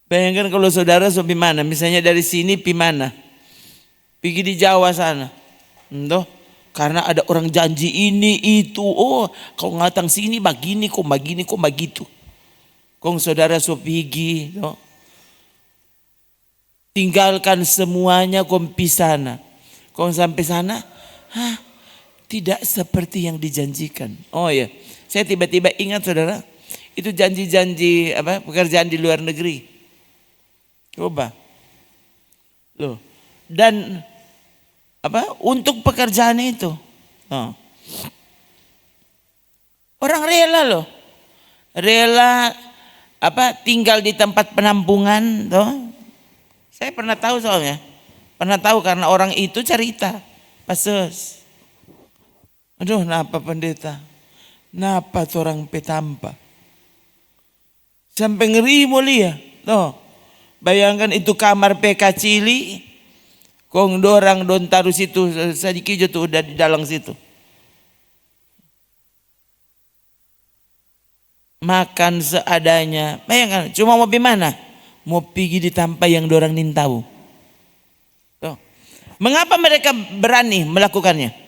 Bayangkan kalau saudara so mana, misalnya dari sini pi mana, pergi di Jawa sana, entah, karena ada orang janji ini itu, oh kau ngatang sini begini, kok begini, kok begitu, kong saudara so pergi, no? Tinggalkan semuanya, kong pi sana, kong sampai sana, tidak seperti yang dijanjikan. Oh ya, saya tiba-tiba ingat saudara, itu janji-janji apa pekerjaan di luar negeri. Coba. Loh. Dan apa untuk pekerjaan itu. Oh. Orang rela loh. Rela apa tinggal di tempat penampungan toh. Saya pernah tahu soalnya. Pernah tahu karena orang itu cerita. Pasus. Aduh, napa pendeta? Napa orang petampa? Sampai ngeri mulia. Toh. Bayangkan itu kamar PK Cili, kong dorang don taruh situ sedikit tuh udah di dalam situ. Makan seadanya, bayangkan cuma mau pergi mana? Mau pergi di tempat yang dorang nintau. Tuh. Mengapa mereka berani melakukannya?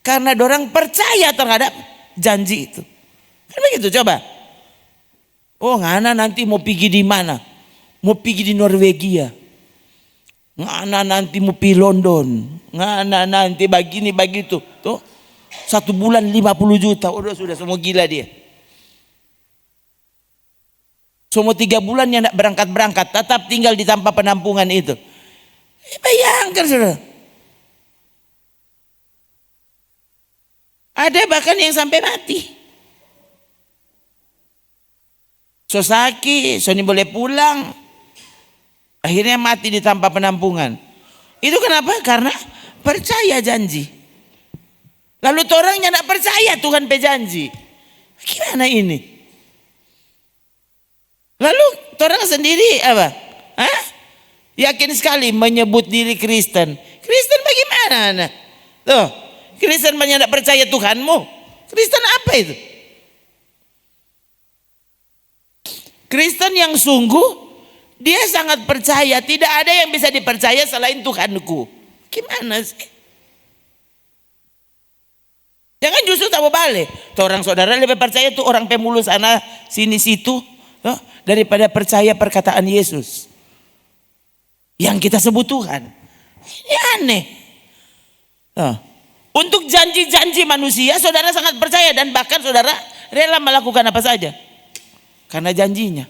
Karena dorang percaya terhadap janji itu. Kan begitu coba. Oh ngana nanti mau pergi di mana? Mau pergi di Norwegia, ngana nanti mau pergi London, ngana nanti begini begitu, tuh 1 bulan 50 juta, udah sudah semua gila dia. Semua 3 bulan yang tidak berangkat, tetap tinggal di tempat penampungan itu. Bayangkan saudara, ada bahkan yang sampai mati. So sakit, so ini boleh pulang. Akhirnya mati di tempat penampungan. Itu kenapa? Karena percaya janji. Lalu orangnya tidak percaya Tuhan berjanji. Gimana ini? Lalu orang sendiri apa? Yakin sekali menyebut diri Kristen. Kristen bagaimana? Tuh, Kristen banyak tidak percaya Tuhanmu. Kristen apa itu? Kristen yang sungguh dia sangat percaya, tidak ada yang bisa dipercaya selain Tuhanku. Gimana sih? Jangan justru tahu balik. Orang saudara lebih percaya tuh orang pemulu sana sini situ daripada percaya perkataan Yesus yang kita sebut Tuhan. Ini aneh. Untuk janji-janji manusia saudara sangat percaya dan bahkan saudara rela melakukan apa saja karena janjinya.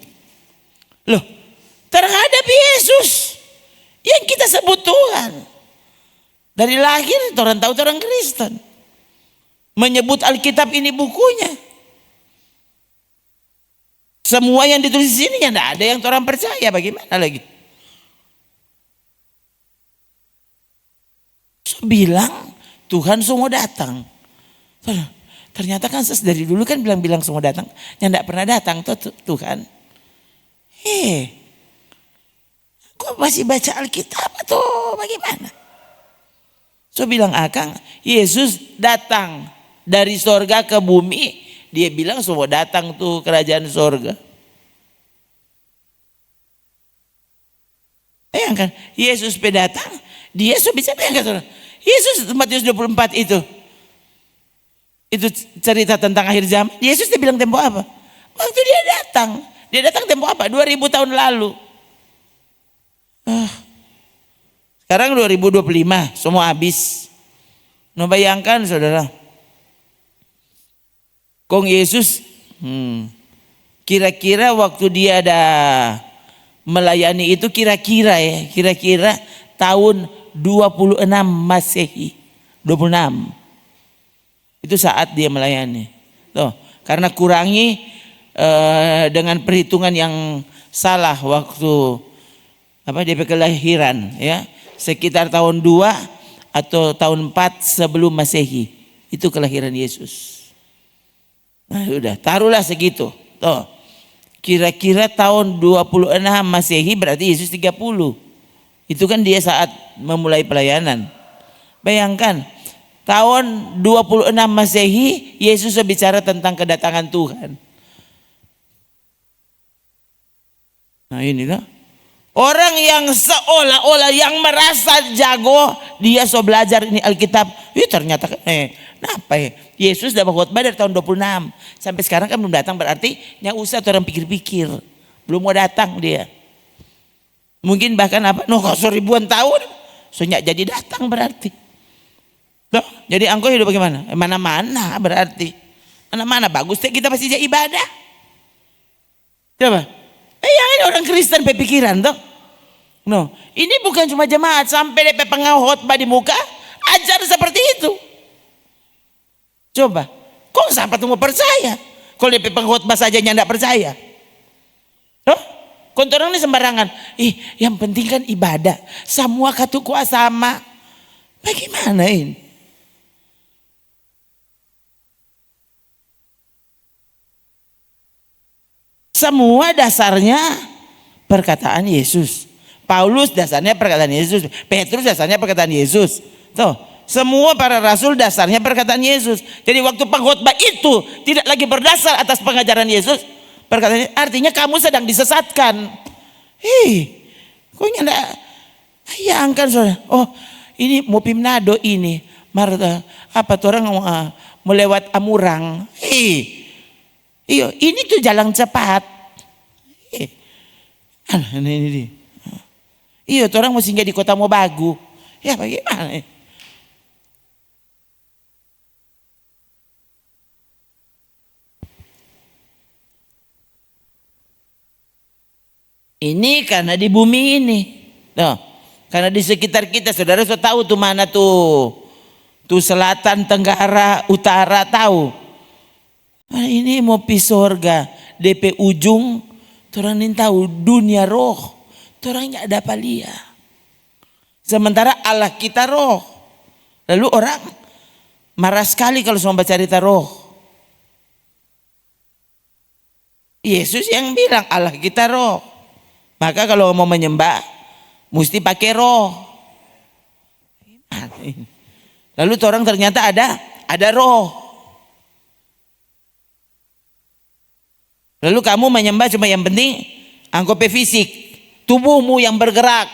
Loh, terhadap Yesus yang kita sebut Tuhan. Dari lahir orang tahu orang Kristen. Menyebut Alkitab ini bukunya. Semua yang ditulis di sini tidak ada yang orang percaya, bagaimana lagi? So, bilang Tuhan semua datang. Ternyata kan dari dulu kan bilang semua datang, yang tidak pernah datang tuh Tuhan. Kok masih baca Alkitab atau bagaimana? So bilang Akang, Yesus datang dari sorga ke bumi. Dia bilang semua datang tuh kerajaan sorga. Bayangkan, Yesus datang, dia so bisa bayangkan. Yesus Matius 24 itu cerita tentang akhir zaman. Yesus dia bilang tempo apa? Waktu dia datang tempo apa? 2000 tahun lalu. Sekarang 2025 semua habis. Nah bayangkan saudara. Kong Yesus kira-kira waktu dia ada melayani itu kira-kira tahun 26 Masehi. 26. Itu saat dia melayani. Tuh, karena kurangi dengan perhitungan yang salah waktu DP kelahiran ya. Sekitar tahun 2 atau tahun 4 sebelum Masehi itu kelahiran Yesus. Nah, udah taruhlah segitu. Tuh. Kira-kira tahun 26 Masehi berarti Yesus 30. Itu kan dia saat memulai pelayanan. Bayangkan tahun 26 Masehi Yesus bicara tentang kedatangan Tuhan. Nah, ini loh. Orang yang seolah-olah yang merasa jago, dia so belajar ini Alkitab. Ternyata kenapa ya? Yesus udah khotbah dari tahun 26. Sampai sekarang kan belum datang, berarti yang usah orang pikir-pikir. Belum mau datang dia. Mungkin bahkan ribuan tahun. So jadi datang berarti. Loh, jadi engkau hidup bagaimana? Mana-mana berarti. Mana-mana bagus kita pasti jadi ibadah. Coba. Yang ini orang Kristen berpikiran toh. No, ini bukan cuma jemaat, sampai DP pengkhotbah di muka ajar seperti itu. Coba, kok sampai tunggu percaya? Kalau DP pengkhotbah saja tidak percaya. Toh, orang ini sembarangan. Yang penting kan ibadah. Semua katuku sama. Bagaimana ini? Semua dasarnya perkataan Yesus. Paulus dasarnya perkataan Yesus. Petrus dasarnya perkataan Yesus. Tuh, semua para rasul dasarnya perkataan Yesus. Jadi waktu pengkhotbah itu tidak lagi berdasar atas pengajaran Yesus. Perkataan artinya kamu sedang disesatkan. Kok enggak bayangkan saudara. Oh, ini mau Pimnado ini. Marta, orang melewat Amurang. Ini tuh jalan cepat. Ini. Orang mau singgah di kota Mobagu. Ya bagaimana? Ini karena di bumi ini. Karena di sekitar kita, saudara sudah tahu tuh mana tuh selatan, tenggara, utara tahu. Ini mau pi sorga, DP ujung, orang ini tahu dunia roh. Orang nggak ada palia. Sementara Allah kita roh. Lalu orang marah sekali kalau mau baca cerita roh. Yesus yang bilang Allah kita roh. Maka kalau mau menyembah mesti pakai roh. Lalu orang ternyata ada roh. Lalu kamu menyembah cuma yang penting angkope fisik. Tubuhmu yang bergerak.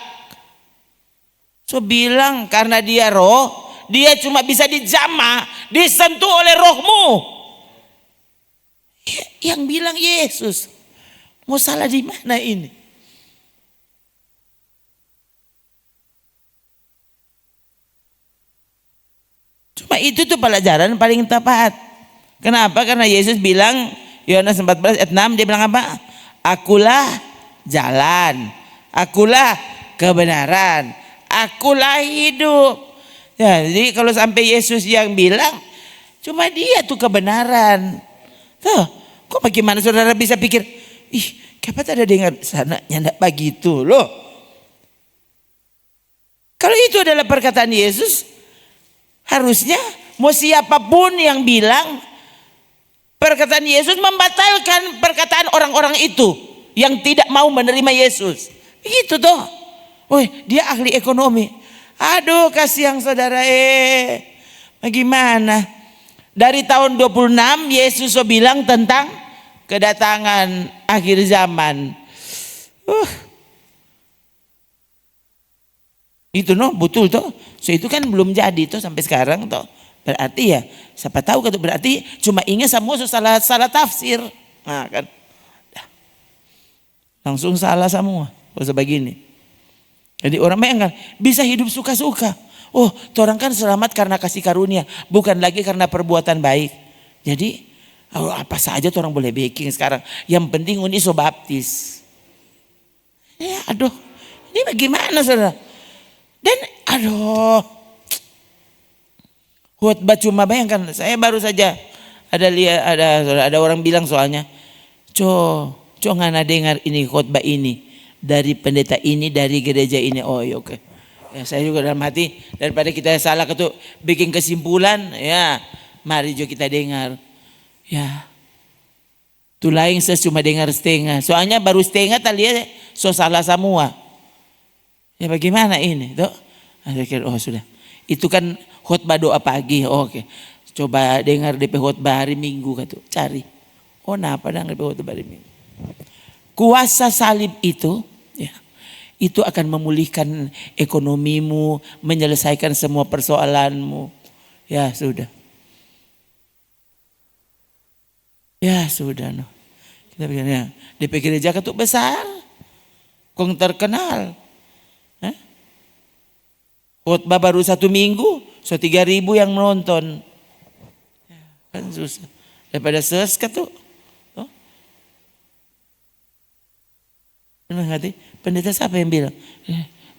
So bilang karena dia roh, dia cuma bisa dijamah, disentuh oleh rohmu. Yang bilang Yesus. Mau salah di mana ini? Cuma itu tuh pelajaran paling tepat. Kenapa? Karena Yesus bilang, Yohanes 14 ayat 6, dia bilang apa? Akulah jalan, akulah kebenaran, akulah hidup. Ya, jadi kalau sampai Yesus yang bilang, cuma dia tuh kebenaran. Tuh, kok bagaimana saudara bisa pikir, kapan ada dengar sana nyandak begitu loh. Kalau itu adalah perkataan Yesus, harusnya mau siapapun yang bilang perkataan Yesus membatalkan perkataan orang-orang itu yang tidak mau menerima Yesus. Begitu toh. Dia ahli ekonomi. Aduh kasihan saudara bagaimana? Dari tahun 26 Yesus bilang tentang kedatangan akhir zaman. Itu betul toh. So itu kan belum jadi toh sampai sekarang toh. Berarti ya siapa tahu kan berarti cuma ingat semua salah tafsir. Nah kan. Langsung salah semua. Bahasa begini. Jadi orang bayangkan bisa hidup suka-suka. Orang kan selamat karena kasih karunia, bukan lagi karena perbuatan baik. Jadi apa saja orang boleh baking sekarang. Yang penting uni so baptis. Ya aduh, ini bagaimana saudara? Dan khotbah cuma bayangkan. Saya baru saja ada orang bilang soalnya, ngana dengar ini khotbah ini dari pendeta ini, dari gereja ini. Oke. Ya, saya juga dalam hati daripada kita salah bikin kesimpulan, ya mari juga kita dengar. Ya, tuh lain saya cuma dengar setengah. Soalnya baru setengah tadi so salah semua. Ya bagaimana ini? Tuh, saya kira sudah. Itu kan khotbah doa pagi. Oke. Coba dengar DP khotbah hari Minggu cari. Napa DP khotbah hari Minggu? Kuasa salib itu itu akan memulihkan ekonomimu, menyelesaikan semua persoalanmu. Ya sudah. Ya sudah. No. Kita pikirnya DP gereja ketuk besar. Kong terkenal. Khotbah baru 1 minggu, 3.000 yang menonton. Kan susah. Daripada ses ketuk. Pendeta siapa yang bilang?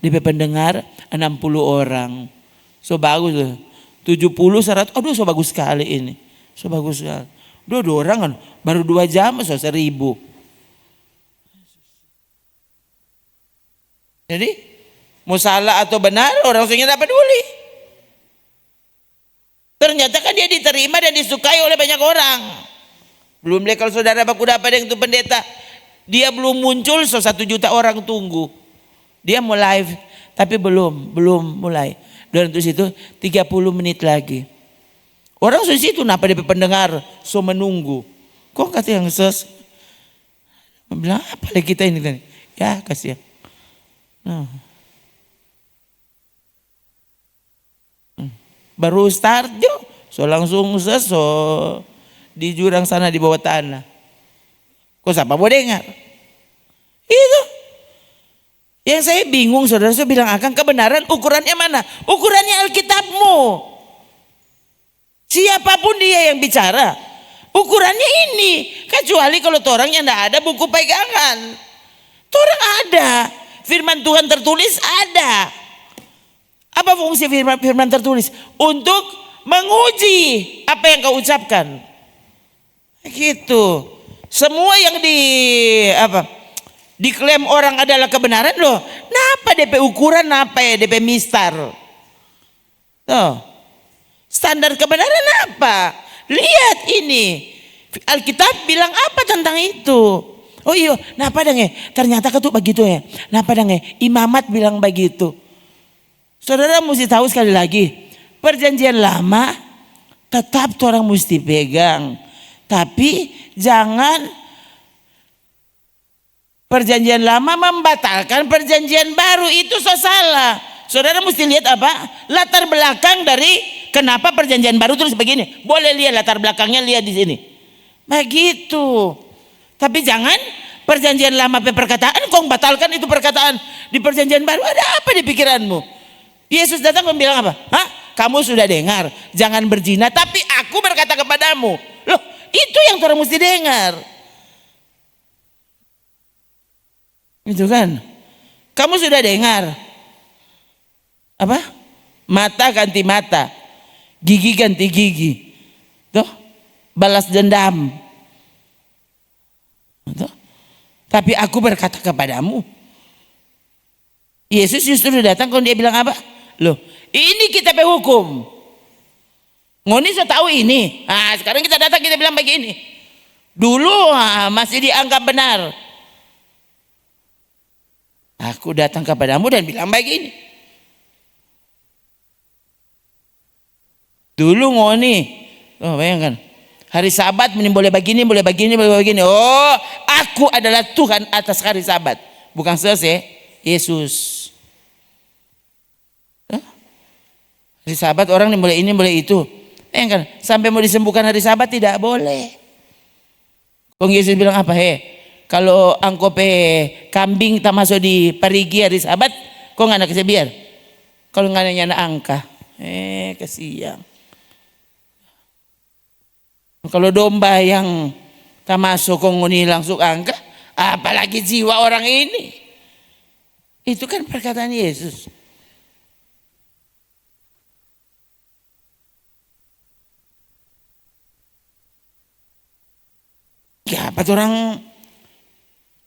DP pendengar 60 orang. So bagus loh. 70, 100. Aduh so bagus sekali ini. So bagus sekali. 2 orang kan. Baru 2 jam so 1.000. Jadi mau salah atau benar orang sehingga dapat peduli. Ternyata kan dia diterima dan disukai oleh banyak orang. Belum lagi kalau saudara baku dapat yang itu pendeta. Dia belum muncul so 1 juta orang tunggu. Dia mau live tapi belum mulai. Dan terus itu 30 menit lagi. Orang so situ kenapa dia pendengar so menunggu. Kok kata yang ses? Bilang apa lagi kita ini kan? Ya kasihan. Baru start jo, so langsung ses so di jurang sana di bawah tanah. Kok siapa mau dengar? Itu. Yang saya bingung saudara, saya bilang akan kebenaran ukurannya mana? Ukurannya Alkitabmu. Siapapun dia yang bicara, ukurannya ini. Kecuali kalau orangnya tidak ada buku pegangan. Orang ada. Firman Tuhan tertulis ada. Apa fungsi firman tertulis? Untuk menguji apa yang kau ucapkan. Gitu. Semua yang diklaim orang adalah kebenaran loh. Napa DP ukuran apa ya DP mistar? Tuh. Standar kebenaran apa? Lihat ini. Alkitab bilang apa tentang itu? Oh iya, napa dang ternyata ketuk begitu ya. Napa dang imamat bilang begitu. Saudara mesti tahu sekali lagi, perjanjian lama tetap orang mesti pegang. Tapi jangan perjanjian lama membatalkan perjanjian baru, itu so salah. Saudara mesti lihat apa? Latar belakang dari kenapa perjanjian baru terus begini. Boleh lihat latar belakangnya, lihat di sini. Begitu. Tapi jangan perjanjian lama perkataan kau batalkan itu perkataan di perjanjian baru. Ada apa di pikiranmu? Yesus datang dan bilang apa? Hah? Kamu sudah dengar, jangan berzina, tapi aku berkata kepadamu. Loh, itu yang orang mesti dengar. Itu kan? Kamu sudah dengar. Apa? Mata ganti mata, gigi ganti gigi. Tuh, balas dendam. Tuh. Tapi aku berkata kepadamu. Yesus justru datang kalau dia bilang apa? Loh, ini kita hukum. Ngoni so tahu ini. Nah, sekarang kita datang kita bilang begini. Dulu masih dianggap benar. Aku datang kepadamu dan bilang begini. Dulu ngoni, oh bayangkan, hari Sabat boleh begini, boleh begini, boleh begini. Oh, aku adalah Tuhan atas hari Sabat, bukan selesai. Yesus. Hari Sabat orang boleh ini, boleh itu. Bayangkan, sampai mau disembuhkan hari Sabat tidak boleh. Kong Yesus bilang apa? Kalau angko kambing tak masuk di parigi hari Sabat, kok nggak nak biar? Kalau nggak nanya angka, kasihan. Kalau domba yang tak masuk kong ini langsung angka, apalagi jiwa orang ini. Itu kan perkataan Yesus. Ya, apa orang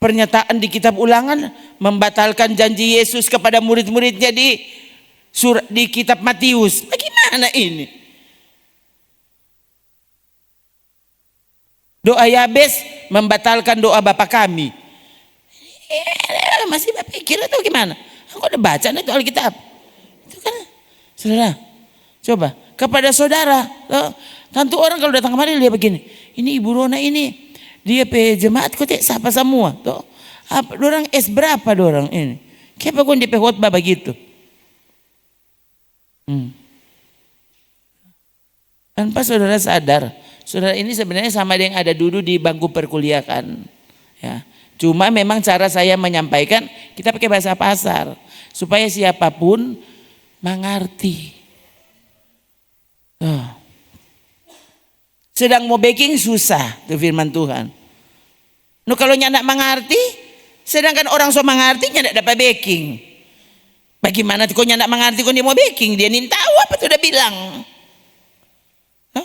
pernyataan di kitab Ulangan membatalkan janji Yesus kepada murid-muridnya di kitab Matius. Bagaimana ini? Doa Yabes membatalkan doa Bapa kami. Masih berpikir atau gimana? Aku udah baca itu Alkitab. Itu kan, saudara, coba kepada saudara. Tentu orang kalau datang kemari dia begini. Ini Ibu Rona ini. Dia jemaat kok siapa semua tuh. Dorang berapa dorang ini? Kenapa kau di khotbah begitu? Tanpa saudara sadar, saudara ini sebenarnya sama dengan ada dulu di bangku perkuliahan. Ya. Cuma memang cara saya menyampaikan kita pakai bahasa pasar supaya siapapun mengerti. Sedang mau baking susah itu firman Tuhan. Kalau nyandak mengerti, sedangkan orang so mengerti nyandak dapat baking. Bagaimana kau nyandak mengerti kau dia mau baking, dia nin tahu apa tuh udah bilang.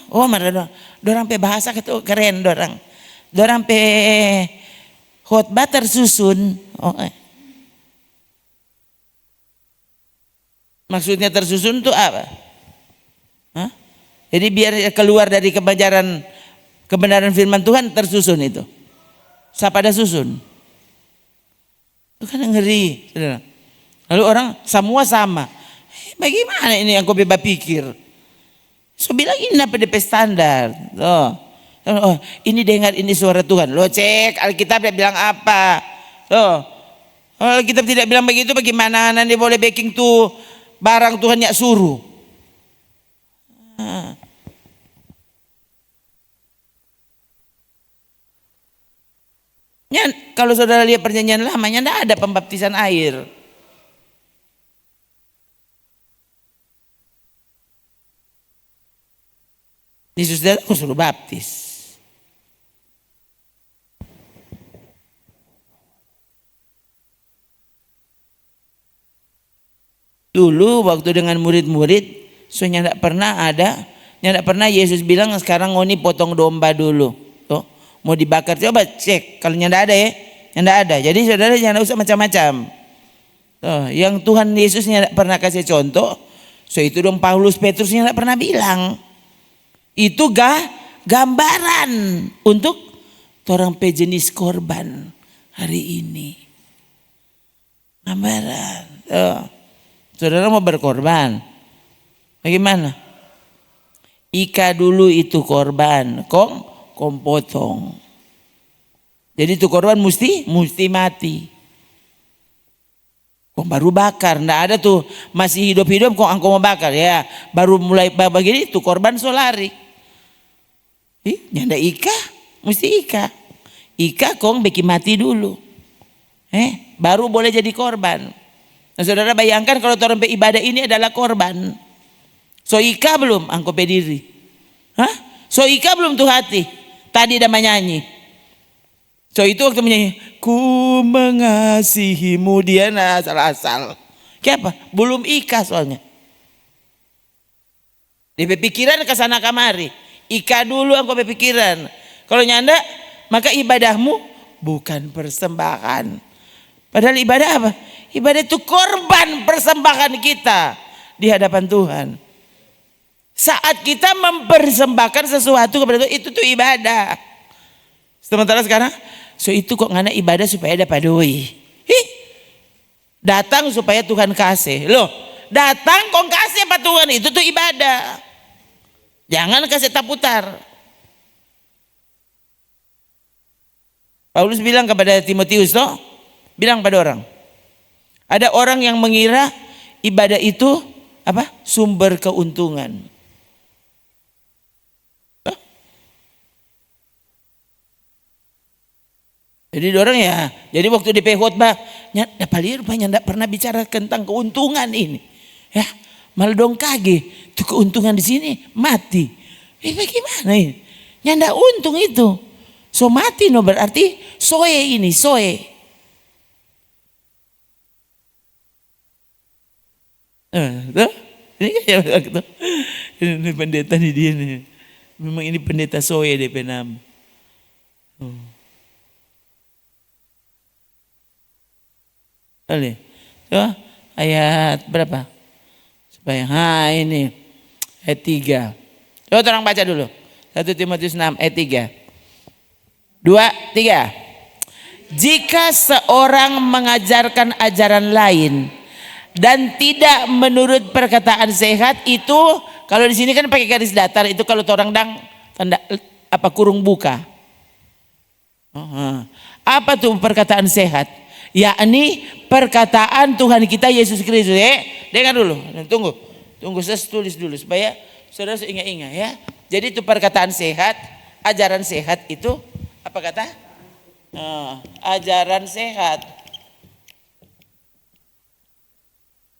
Oh marah dorang pe bahasa itu keren dorang. Dorang pe khotbah tersusun. Maksudnya tersusun itu apa? Jadi biar keluar dari kebenaran firman Tuhan tersusun itu. Siapa ada susun? Itu kan ngeri. Lalu orang semua sama. Bagaimana ini yang kau bebas pikir? So bilang ini apa DP standar. Ini dengar ini suara Tuhan. Lo cek Alkitab dia bilang apa. Alkitab tidak bilang begitu, bagaimana nanti boleh baking tuh barang Tuhan yang suruh. Kalau saudara lihat perjanjian lamanya tidak ada pembaptisan air. Yesus datang aku suruh baptis. Dulu waktu dengan murid-murid, soalnya tidak pernah Yesus bilang sekarang ngoni potong domba dulu. Tuh, mau dibakar coba cek kalau nyanda ada ya, nyanda ada. Jadi saudara jangan usah macam-macam. Tuh, yang Tuhan Yesus tidak pernah kasih contoh, so itu dong Paulus Petrusnya tidak pernah bilang. Itu gambaran untuk orang pejenis korban hari ini. Gambaran. Saudara mau berkorban, bagaimana? Ika dulu itu korban, kong potong. Jadi itu korban mesti mati. Kok baru bakar, ndak ada tuh masih hidup kok angko mau bakar ya. Baru mulai begini tuh korban solari. Nyanda ika, mesti ika. Ika kong beki mati dulu. Baru boleh jadi korban. Nah, saudara bayangkan kalau orang ibadah ini adalah korban. So ika belum angko pediri. So ika belum tuh hati. Tadi udah menyanyi. So itu waktu menyanyi, ku mengasihimu, dia asal-asal. Kenapa? Belum ika soalnya. Di pikiran kesana kamari. Ika dulu aku berpikiran. Kalau nyanda, maka ibadahmu bukan persembahan. Padahal ibadah apa? Ibadah itu korban persembahan kita di hadapan Tuhan. Saat kita mempersembahkan sesuatu kepada Tuhan, itu tuh ibadah. Sementara sekarang, so itu kok ngana ibadah supaya dapat duit. Datang supaya Tuhan kasih. Loh, datang kok kasih apa Tuhan, itu tuh ibadah. Jangan kasih taputar. Paulus bilang kepada Timotius, bilang pada orang. Ada orang yang mengira ibadah itu apa? Sumber keuntungan. Jadi orang ya, jadi waktu di khotbah, paling rupanya tidak pernah bicara tentang keuntungan ini. Ya, malah dong kaget, tuh keuntungan di sini mati. Bagaimana ini? Nyanda untung itu. So mati berarti soe ini, soe. Ini kayak gitu. Ini pendeta nih dia nih. Memang ini pendeta soe DP nama. Ayat berapa? Supaya ini ayat 3. Coba orang baca dulu. 1 Timotius 6 ayat 3. 2, 3. Jika seorang mengajarkan ajaran lain dan tidak menurut perkataan sehat, itu kalau di sini kan pakai garis datar, itu kalau orang tanda kurung buka. Apa tuh perkataan sehat? yakni perkataan Tuhan kita Yesus Kristus. Dengar dulu, tunggu saya tulis dulu supaya saudara ingat-ingat ya. Jadi itu perkataan sehat, ajaran sehat itu apa kata? Ajaran sehat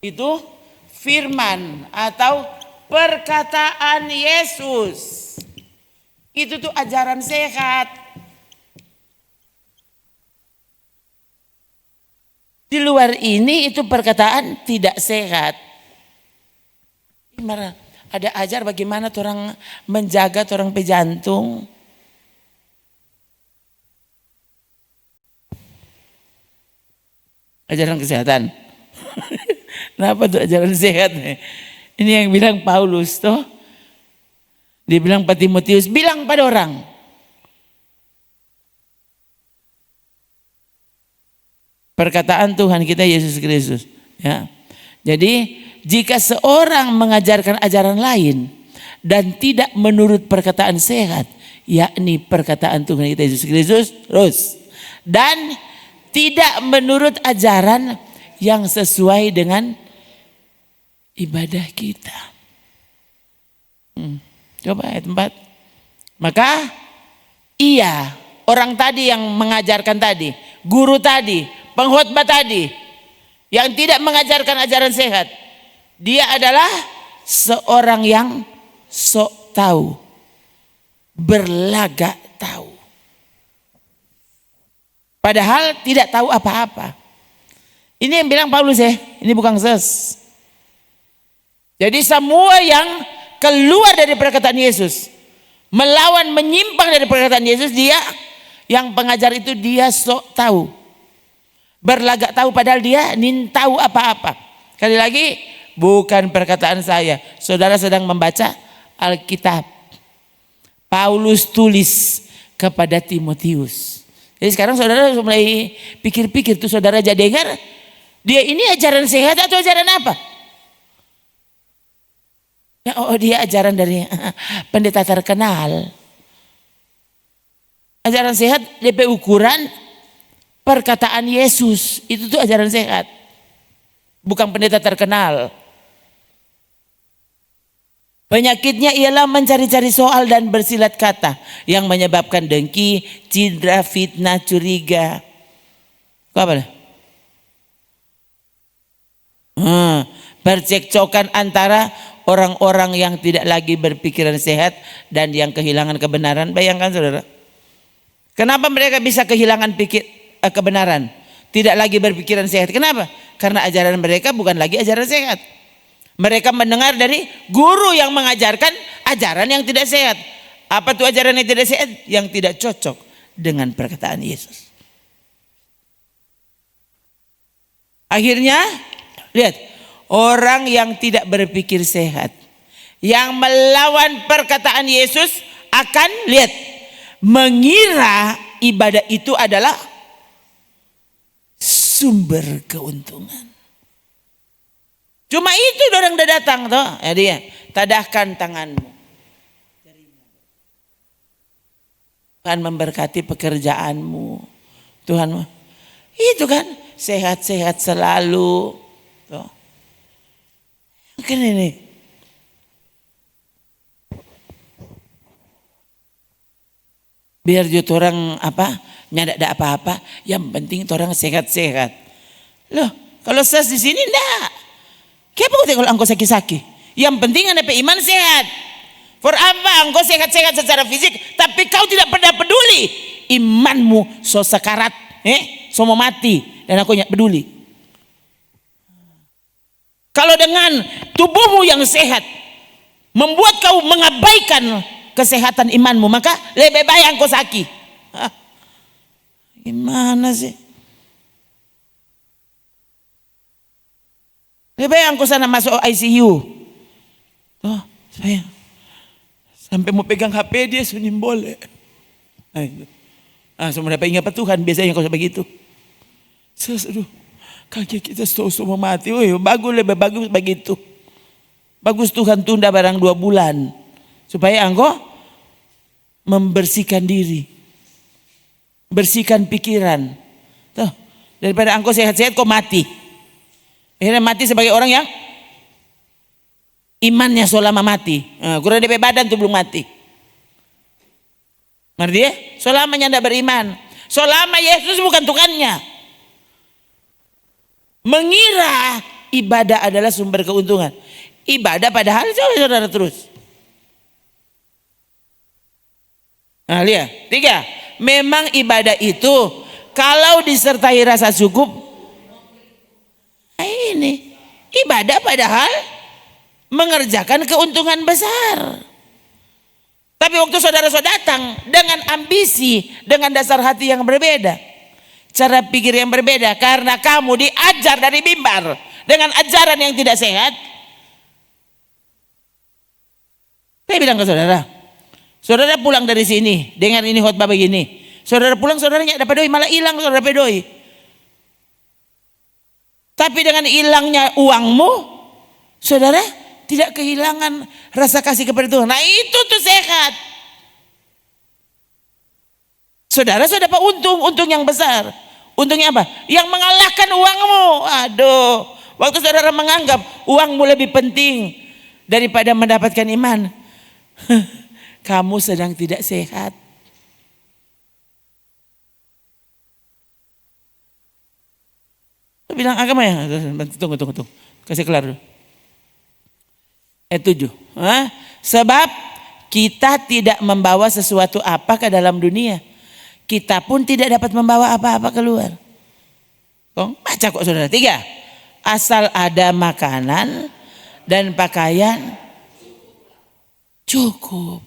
itu firman atau perkataan Yesus. Itu tuh ajaran sehat. Di luar ini itu perkataan tidak sehat. Gimana? Ada ajar bagaimana orang menjaga orang pejantung. Ajaran kesehatan. Kenapa tuh ajaran sehat? Ini yang bilang Paulus toh. Dia bilang pada Timotius, bilang pada orang. Perkataan Tuhan kita Yesus Kristus. Ya. Jadi jika seorang mengajarkan ajaran lain dan tidak menurut perkataan sehat, yakni perkataan Tuhan kita Yesus Kristus, terus dan tidak menurut ajaran yang sesuai dengan ibadah kita. Coba ayat 4. Maka iya, orang tadi yang mengajarkan tadi, guru tadi, pengkhotbah tadi yang tidak mengajarkan ajaran sehat, dia adalah seorang yang sok tahu, berlagak tahu. Padahal tidak tahu apa-apa. Ini yang bilang Paulus ya, ini bukan ses. Jadi semua yang keluar dari perkataan Yesus, melawan menyimpang dari perkataan Yesus, dia yang pengajar itu dia sok tahu, berlagak tahu padahal dia nin tahu apa-apa. Sekali lagi bukan perkataan saya, saudara sedang membaca Alkitab. Paulus tulis kepada Timotius. Jadi sekarang saudara mulai pikir-pikir tuh, saudara jadi dengar dia ini ajaran sehat atau ajaran apa? Ya, oh dia ajaran dari pendeta terkenal. Ajaran sehat DP ukuran perkataan Yesus, itu tuh ajaran sehat. Bukan pendeta terkenal. Penyakitnya ialah mencari-cari soal dan bersilat kata yang menyebabkan dengki, cindra, fitnah, curiga. Apa? Percekcokan antara orang-orang yang tidak lagi berpikiran sehat dan yang kehilangan kebenaran. Bayangkan saudara, kenapa mereka bisa kehilangan kebenaran, tidak lagi berpikiran sehat? Kenapa? Karena ajaran mereka bukan lagi ajaran sehat. Mereka mendengar dari guru yang mengajarkan ajaran yang tidak sehat. Apa tuh ajaran yang tidak sehat? Yang tidak cocok dengan perkataan Yesus. Akhirnya lihat, orang yang tidak berpikir sehat, yang melawan perkataan Yesus akan lihat, mengira ibadah itu adalah sumber keuntungan. Cuma itu orang udah datang toh. Ya dia, tadahkan tanganmu. Tuhan memberkati pekerjaanmu. Tuhan itu kan sehat-sehat selalu. Toh. Mungkin ini. Biar juga orang nyadak ada apa-apa, yang penting orang sehat-sehat. Loh, kalau ses di sini enggak. Kenapa kau tengok engkau sakit-sakit? Yang penting ada iman sehat. For apa engkau sehat-sehat secara fisik, tapi kau tidak pernah peduli imanmu so sekarat, so mau mati dan aku tidak peduli. Kalau dengan tubuhmu yang sehat membuat kau mengabaikan kesehatan imanmu, maka lebih baik engkau sakit. Gimana sih? Lebih baik engkau sana masuk ICU. Oh, saya sampai mau pegang HP dia sunyi boleh. Semua dapat ingat Tuhan, biasanya kau begitu. Aduh, kaki kita semua mati. Bagus, lebih bagus begitu. Bagus Tuhan tunda barang 2 bulan supaya engkau membersihkan diri, bersihkan pikiran. Tuh, daripada engkau sehat-sehat kau mati. Akhirnya mati sebagai orang yang imannya selama mati. Kurang DP badan tuh belum mati. Ngerti ya? Selamanya tidak beriman. Selama Yesus bukan Tuhannya. Mengira ibadah adalah sumber keuntungan. Ibadah padahal saudara terus. Nah lihat. 3. Memang ibadah itu kalau disertai rasa cukup. Nah ini. Ibadah padahal mengerjakan keuntungan besar. Tapi waktu saudara-saudara datang dengan ambisi, dengan dasar hati yang berbeda, cara pikir yang berbeda, karena kamu diajar dari mimbar dengan ajaran yang tidak sehat. Saya bilang ke saudara, saudara pulang dari sini dengan ini khotbah begini, saudara pulang saudaranya dapat doi, malah hilang saudara dapat doi. Tapi dengan hilangnya uangmu, saudara tidak kehilangan rasa kasih kepada Tuhan. Nah itu tuh sehat. Saudara sudah dapat untung yang besar. Untungnya apa? Yang mengalahkan uangmu. Aduh, waktu saudara menganggap uangmu lebih penting daripada mendapatkan iman, kamu sedang tidak sehat. Bilang agama ya? Tunggu. Kasih kelar dulu. 7. Sebab kita tidak membawa sesuatu apa ke dalam dunia, kita pun tidak dapat membawa apa-apa keluar. Baca kok saudara. 3. Asal ada makanan dan pakaian cukup.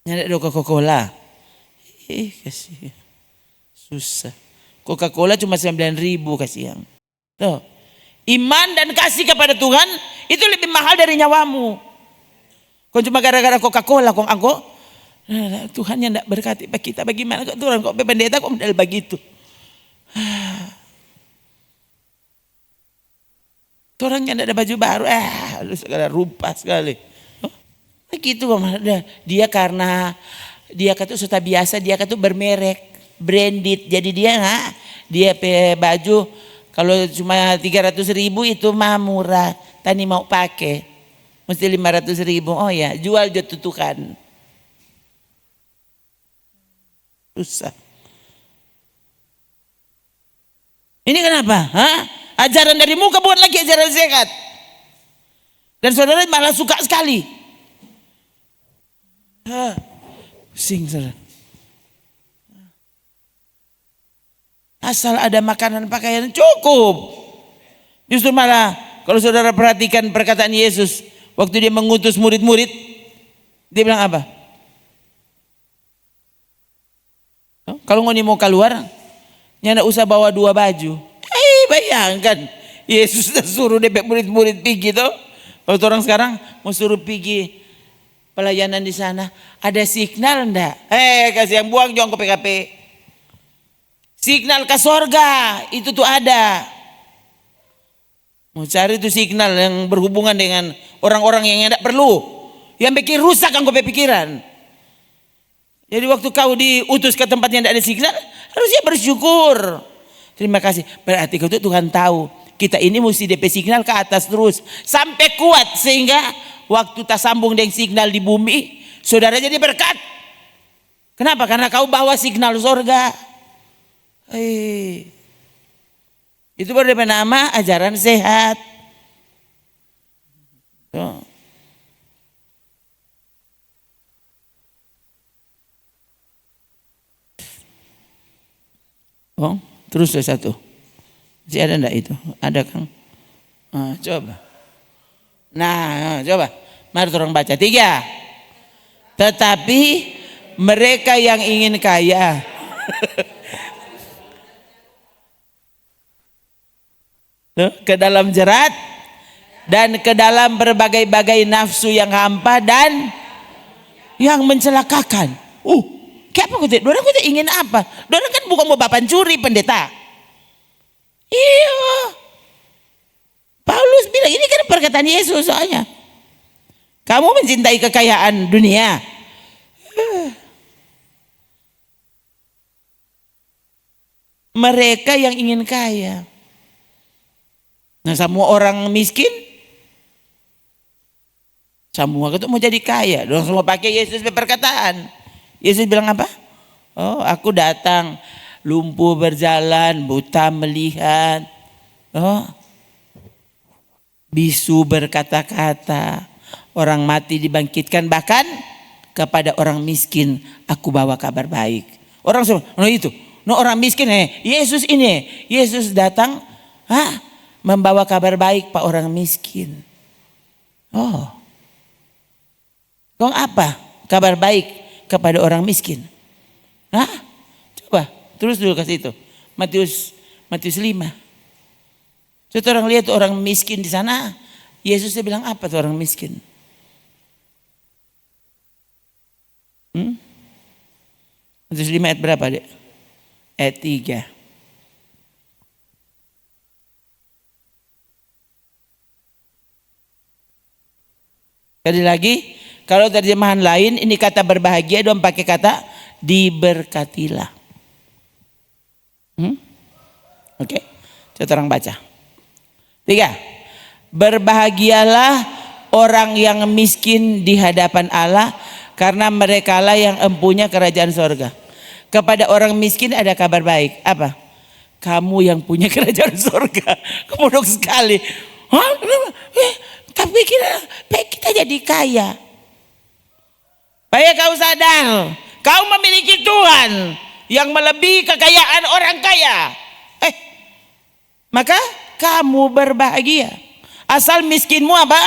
Nyadar Coca-Cola. Kasih. Susah. Coca-Cola cuma 9.000 kasihan. Tuh. Iman dan kasih kepada Tuhan itu lebih mahal dari nyawamu. Kau cuma gara-gara Coca-Cola kau angko, Tuhan yang tidak berkati kita, bagaimana kok Tuhan kok pendeta kok model begitu. Orang yang tidak ada baju baru, lu segala rupa sekali. Begitu dia karena dia kata sudah biasa, dia kata bermerek. Branded, jadi dia baju kalau cuma 300.000 itu mah murah, tani mau pakai mesti 500.000. Oh ya, jual tutukan. Susah. Ini kenapa? Ajaran dari muka buat lagi ajaran sehat. Dan saudara malah suka sekali. Pusing saudara. Asal ada makanan pakaian cukup. Justru malah kalau saudara perhatikan perkataan Yesus waktu dia mengutus murid-murid, dia bilang apa? Kalau ngoni mau keluar, nyanda usah bawa 2 baju. Bayangkan Yesus sudah suruh DP murid-murid pergi tuh. Kalau orang sekarang mau suruh pergi pelayanan di sana, ada signal enggak? Kasih yang buang jong ke PKP. Signal ke sorga itu tuh ada. Mau cari tuh signal yang berhubungan dengan orang-orang yang tidak perlu, yang bikin rusak engkau pikiran. Jadi waktu kau diutus ke tempat yang tidak ada signal, harusnya bersyukur. Terima kasih. Berarti itu Tuhan tahu kita ini mesti DP signal ke atas terus sampai kuat sehingga waktu tak sambung dengan signal di bumi, saudara jadi berkat. Kenapa? Karena kau bawa signal sorga. Itu baru dapat nama ajaran sehat. Terus satu. Masih ada enggak itu? Ada Kang? Coba. Coba. Mari orang baca. 3. Tetapi mereka yang ingin kaya ke dalam jerat dan ke dalam berbagai-bagai nafsu yang hampa dan yang mencelakakan. Kenapa kau tidak? Dorang kau ingin apa? Dorang kan bukan mau bapak curi pendeta. Iya. Paulus bilang ini kan perkataan Yesus soalnya. Kamu mencintai kekayaan dunia. mereka yang ingin kaya. Nah, semua orang miskin, semua itu mau jadi kaya. Dong semua pakai Yesus perkataan. Yesus bilang apa? Oh, aku datang, lumpuh berjalan, buta melihat, oh, bisu berkata-kata, orang mati dibangkitkan, bahkan kepada orang miskin aku bawa kabar baik. Orang semua, no itu, no orang miskin, Yesus ini, Yesus datang, membawa kabar baik pak orang miskin. Oh, kong apa kabar baik kepada orang miskin? Coba terus dulu kasih itu Matius 5. Coba orang lihat orang miskin di sana. Yesusnya bilang apa tuh orang miskin? Matius 5 ayat berapa dek? Ayat 3. Sekali lagi, kalau terjemahan lain ini kata berbahagia dong pakai kata diberkatilah. Oke, coba orang baca. 3. Berbahagialah orang yang miskin di hadapan Allah, karena merekalah yang empunya kerajaan sorga. Kepada orang miskin ada kabar baik. Apa? Kamu yang punya kerajaan sorga. Kemodok sekali. Tapi kita jadi kaya. Supaya kau sadar, kau memiliki Tuhan yang melebihi kekayaan orang kaya. Maka kamu berbahagia. Asal miskinmu apa?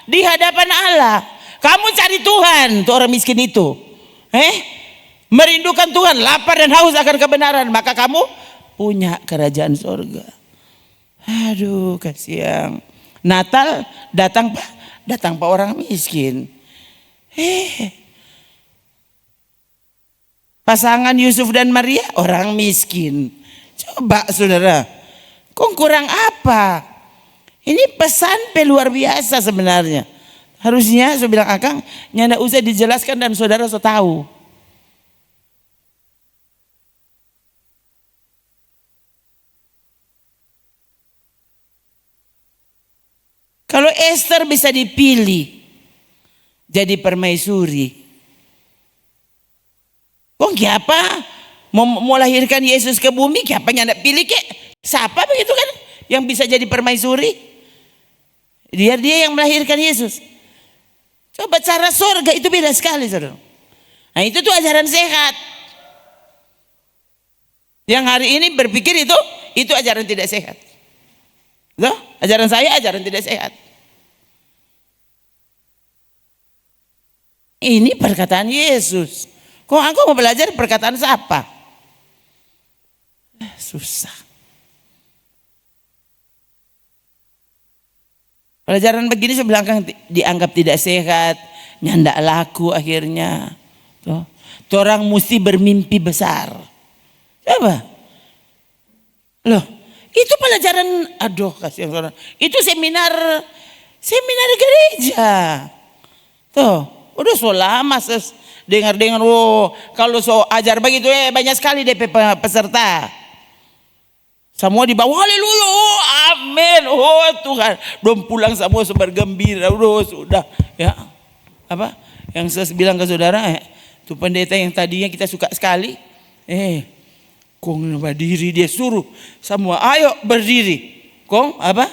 Di hadapan Allah. Kamu cari Tuhan, tuh orang miskin itu. Merindukan Tuhan, lapar dan haus akan kebenaran, maka kamu punya kerajaan sorga. Aduh, kasihan. Natal datang pak orang miskin. Pasangan Yusuf dan Maria orang miskin. Coba saudara, kok kurang apa? Ini pesan luar biasa sebenarnya. Harusnya saya bilang Akang, nyanda usah dijelaskan dan saudara so tahu. Kalau Esther bisa dipilih jadi permaisuri, kok siapa mau lahirkan Yesus ke bumi? Siapa nyanda pilih siapa begitu kan yang bisa jadi permaisuri? Dia yang melahirkan Yesus. Coba cara surga itu beda sekali saudara. Nah itu tuh ajaran sehat. Yang hari ini berpikir itu ajaran tidak sehat. Loh, ajaran saya ajaran tidak sehat. Ini perkataan Yesus. Kok aku mau belajar perkataan siapa? Susah. Pelajaran begini sebelah dianggap tidak sehat, nyanda laku akhirnya. Tuh orang mesti bermimpi besar. Coba. Loh, itu pelajaran, aduh kasihan saudara. Itu seminar gereja. Tuh, udah so lama dengar kalau so ajar begitu banyak sekali DP peserta. Semua di bawah haleluya, oh amin, oh Tuhan. Belum pulang semua bergembira, sudah ya. Apa yang saya bilang ke saudara, tuh pendeta yang tadinya kita suka sekali, kong berdiri dia suruh semua ayo berdiri. Kong apa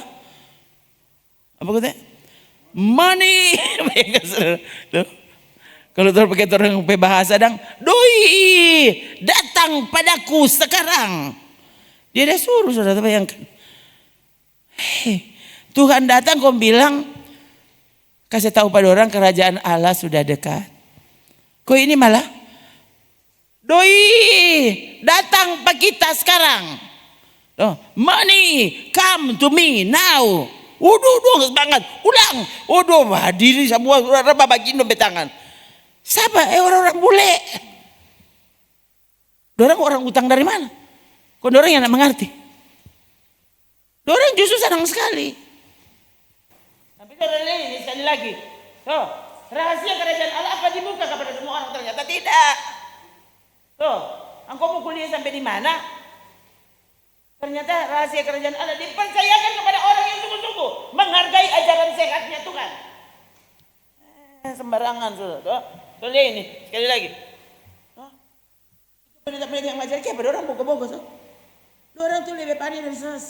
kata? Money. Kalau pakai orang bahasa doi datang padaku sekarang. Dia suruh saudara bayangkan. Tuhan datang kau bilang kasih tahu pada orang kerajaan Allah sudah dekat. Kok ini malah doi datang pak kita sekarang. Money come to me now. Udah semangat. Ulang. Hadiri semua saudara bagiin dompet tangan. Siapa? Orang-orang bule. Orang utang dari mana? Kok orang yang tidak mengerti? Orang justru senang sekali. Tapi orang ini sekali lagi. Rahasia kerajaan Allah apa dibuka kepada semua orang? Ternyata tidak. Engkau mau kuliah sampai di mana? Ternyata rahasia kerajaan Allah dipercayakan kepada orang yang sungguh-sungguh menghargai ajaran sehatnya Tuhan. Sembarangan sudah. Tuh lihat ini sekali lagi. Pendeta-pendeta yang ngajar kayak pada orang bogo-bogo so. Orang tuh lebih pandai dari ses.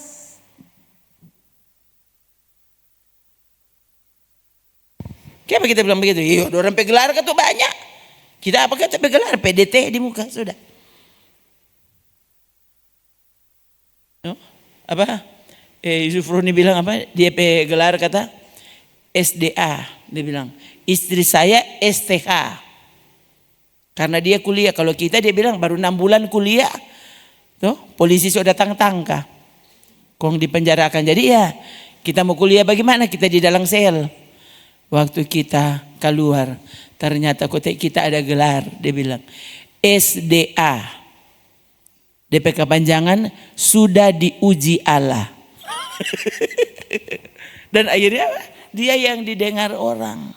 Kenapa kita bilang begitu? Iya, orang pegelar kan tuh banyak. Kita apa kata pegelar? PDT di muka sudah. No? Apa? Yusuf Roni bilang apa? Dia pegelar kata SDA. Dia bilang istri saya STH. Karena dia kuliah. Kalau kita dia bilang baru 6 bulan kuliah. Tuh, polisi sudah tangka. Kong dipenjarakan. Jadi ya kita mau kuliah bagaimana? Kita di dalam sel. Waktu kita keluar. Ternyata kita ada gelar. Dia bilang SDA. DP kepanjangan sudah diuji Allah. Dan akhirnya dia yang didengar orang.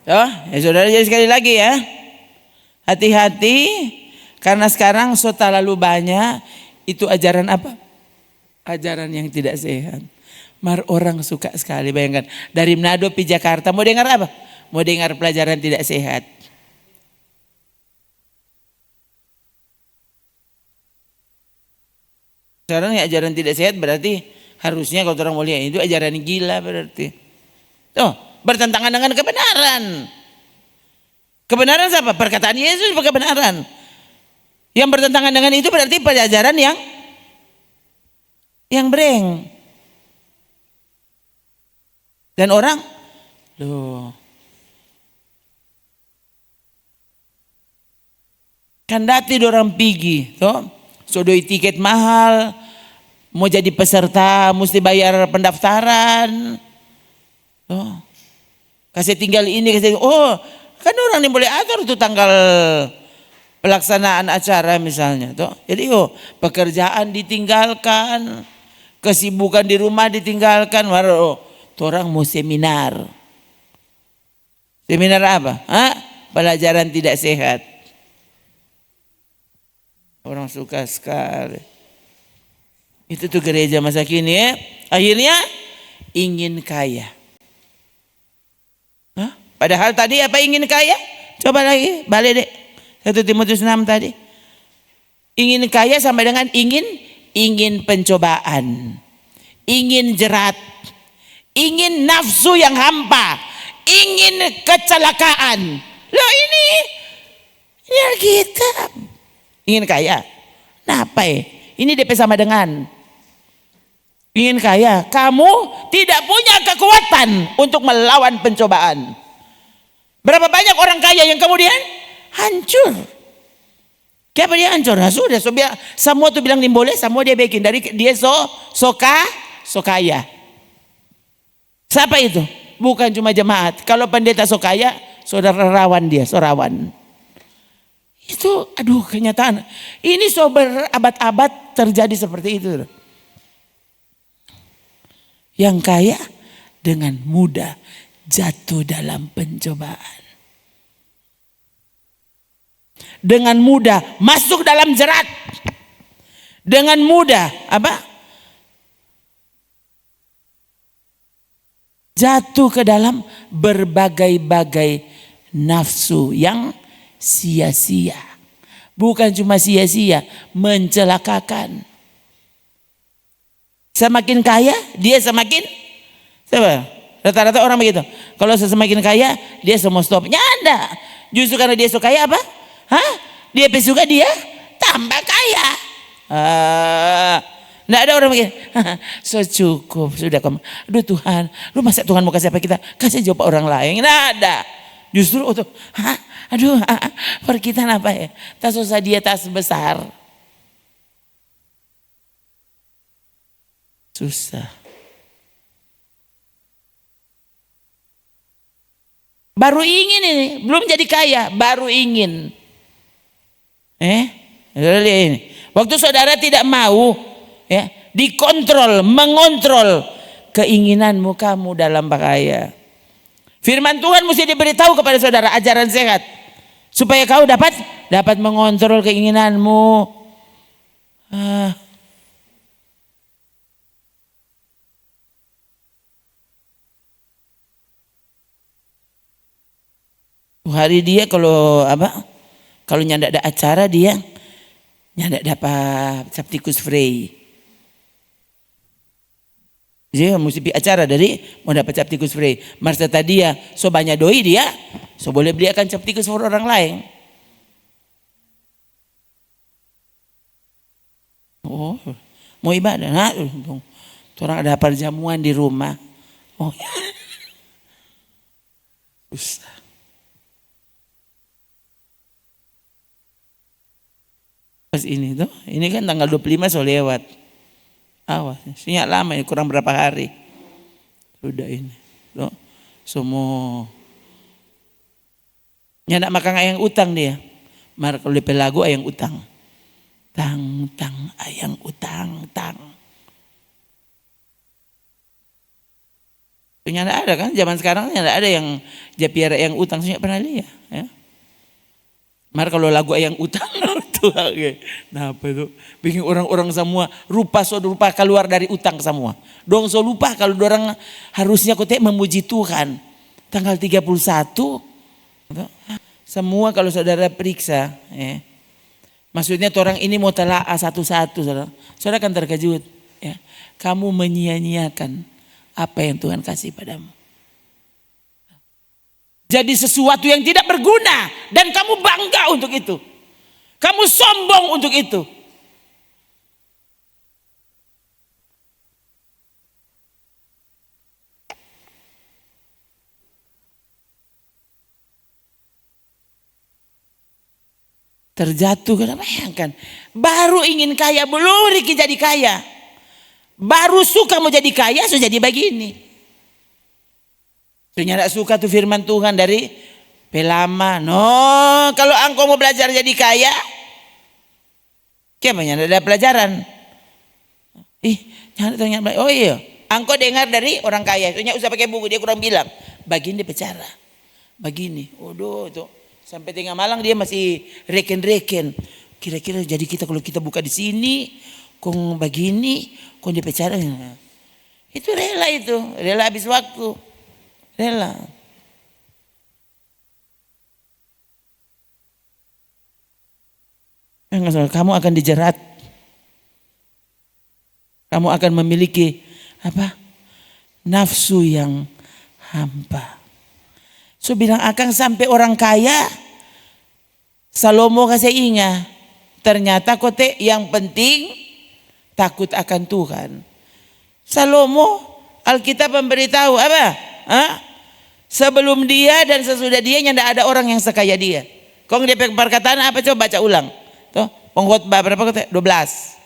Oh, ya saudara, jadi sekali lagi ya. Hati-hati karena sekarang terlalu banyak itu ajaran apa? Ajaran yang tidak sehat. Orang suka sekali, bayangkan dari Manado ke Jakarta mau dengar apa? Mau dengar pelajaran tidak sehat. Sekarang ya ajaran tidak sehat berarti harusnya kalau orang mau lihat itu ajaran gila berarti. Oh, bertentangan dengan kebenaran. Kebenaran apa? Perkataan Yesus kebenaran. Yang bertentangan dengan itu berarti pelajaran yang breng. Dan orang loh. Kandati dorang pergi, toh. Sodoi tiket mahal, mau jadi peserta mesti bayar pendaftaran. Toh. Kasih tinggal ini, kan orang ini boleh atur tuh tanggal pelaksanaan acara misalnya. Toh. Jadi pekerjaan ditinggalkan, kesibukan di rumah ditinggalkan. Orang mau seminar. Seminar apa? Pelajaran tidak sehat. Orang suka sekali. Itu tuh gereja masa kini ya. Akhirnya ingin kaya. Padahal tadi apa ingin kaya? Coba lagi balik deh. 1 Timotius 6 tadi. Ingin kaya sama dengan ingin pencobaan. Ingin jerat. Ingin nafsu yang hampa. Ingin kecelakaan. Loh ini Alkitab. Ingin kaya. Kenapa ya? Ini DP sama dengan ingin kaya. Kamu tidak punya kekuatan untuk melawan pencobaan. Berapa banyak orang kaya yang kemudian hancur. Kenapa dia hancur? Nah, sudah semua tuh bilang ini boleh, semua dia bikin dari dia so kaya. Siapa itu? Bukan cuma jemaat. Kalau pendeta so kaya, saudara rawan dia, rawan. Itu kenyataan. Ini berabad-abad terjadi seperti itu. Yang kaya dengan mudah jatuh dalam pencobaan. Dengan mudah masuk dalam jerat. Dengan mudah jatuh ke dalam berbagai-bagai nafsu yang sia-sia. Bukan cuma sia-sia, mencelakakan. Semakin kaya, dia semakin rata-rata orang begitu. Kalau semakin kaya, dia semua stopnya ada. Justru karena dia suka kaya apa? Dia suka dia tambah kaya. Nggak ada orang begini. So cukup sudah kamu. Aduh Tuhan, lu masa Tuhan mau kasih apa kita? Kasih jawab orang lain. Nggak ada. Justru perkitaan apa ya? Tas susah dia tas besar. Susah. Baru ingin ini, belum jadi kaya, baru ingin. Waktu saudara tidak mau ya, dikontrol, mengontrol keinginanmu, kamu dalam bahaya. Firman Tuhan mesti diberitahu kepada saudara, ajaran sehat, supaya kau dapat mengontrol keinginanmu. Hari dia kalau nyanda ada acara, dia nyanda dapat Saptikus Frey. Dia mesti pergi acara dari mau dapat Saptikus Frey. Masa tadi dia so banyak doi, dia so boleh beli akan Saptikus for orang lain. Oh, mau ibadah, nah, orang ada perjamuan di rumah. Oh, susah. Pas ini kan tanggal 25 so lewat. Awas, sinyal lama ini, kurang berapa hari. Sudah ini. Semua nyandak makan ayang utang dia. Mar kalau di lagu ayang utang. Tang ayang utang tang. Nyandak ada kan zaman sekarang, nyandak ada yang japiara ayang utang, saya pernah lihat ya. Mar kalau lagu ayang utang tuh, nah apa itu bikin orang-orang semua rupa keluar dari utang semua. Dong so lupa kalau orang harusnya kote memuji Tuhan. Tanggal 31 semua kalau saudara periksa ya. Maksudnya orang ini mau telaah satu-satu, saudara akan terkejut ya. Kamu menyia-nyiakan apa yang Tuhan kasih padamu. Jadi sesuatu yang tidak berguna dan kamu bangga untuk itu. Kamu sombong untuk itu. Terjatuh, bayangkan. Baru ingin kaya, belum Riki jadi kaya. Baru suka mau jadi kaya, sudah jadi begini. Ternyata suka tuh firman Tuhan dari pelama. No, kalau engkau mau belajar jadi kaya, kayaknya ada pelajaran. Ternyata, oh iya, engkau dengar dari orang kaya. Ternyata usah pakai buku, dia kurang bilang. Begini bicara, begini. Waduh, itu sampai tengah malam dia masih reken-reken. Kira-kira jadi kita kalau kita buka di sini, kong begini, kong dia bicara. Itu rela habis waktu. Rela. Kamu akan dijerat. Kamu akan memiliki nafsu yang hampa. So bilang akan sampai orang kaya, Salomo kasih ingat. Ternyata kote yang penting takut akan Tuhan. Salomo, Alkitab memberitahu sebelum dia dan sesudah dia tidak ada orang yang sekaya dia. Kong dia perkataan apa, coba baca ulang. Tuh, pengkhotbah berapa kata? 12.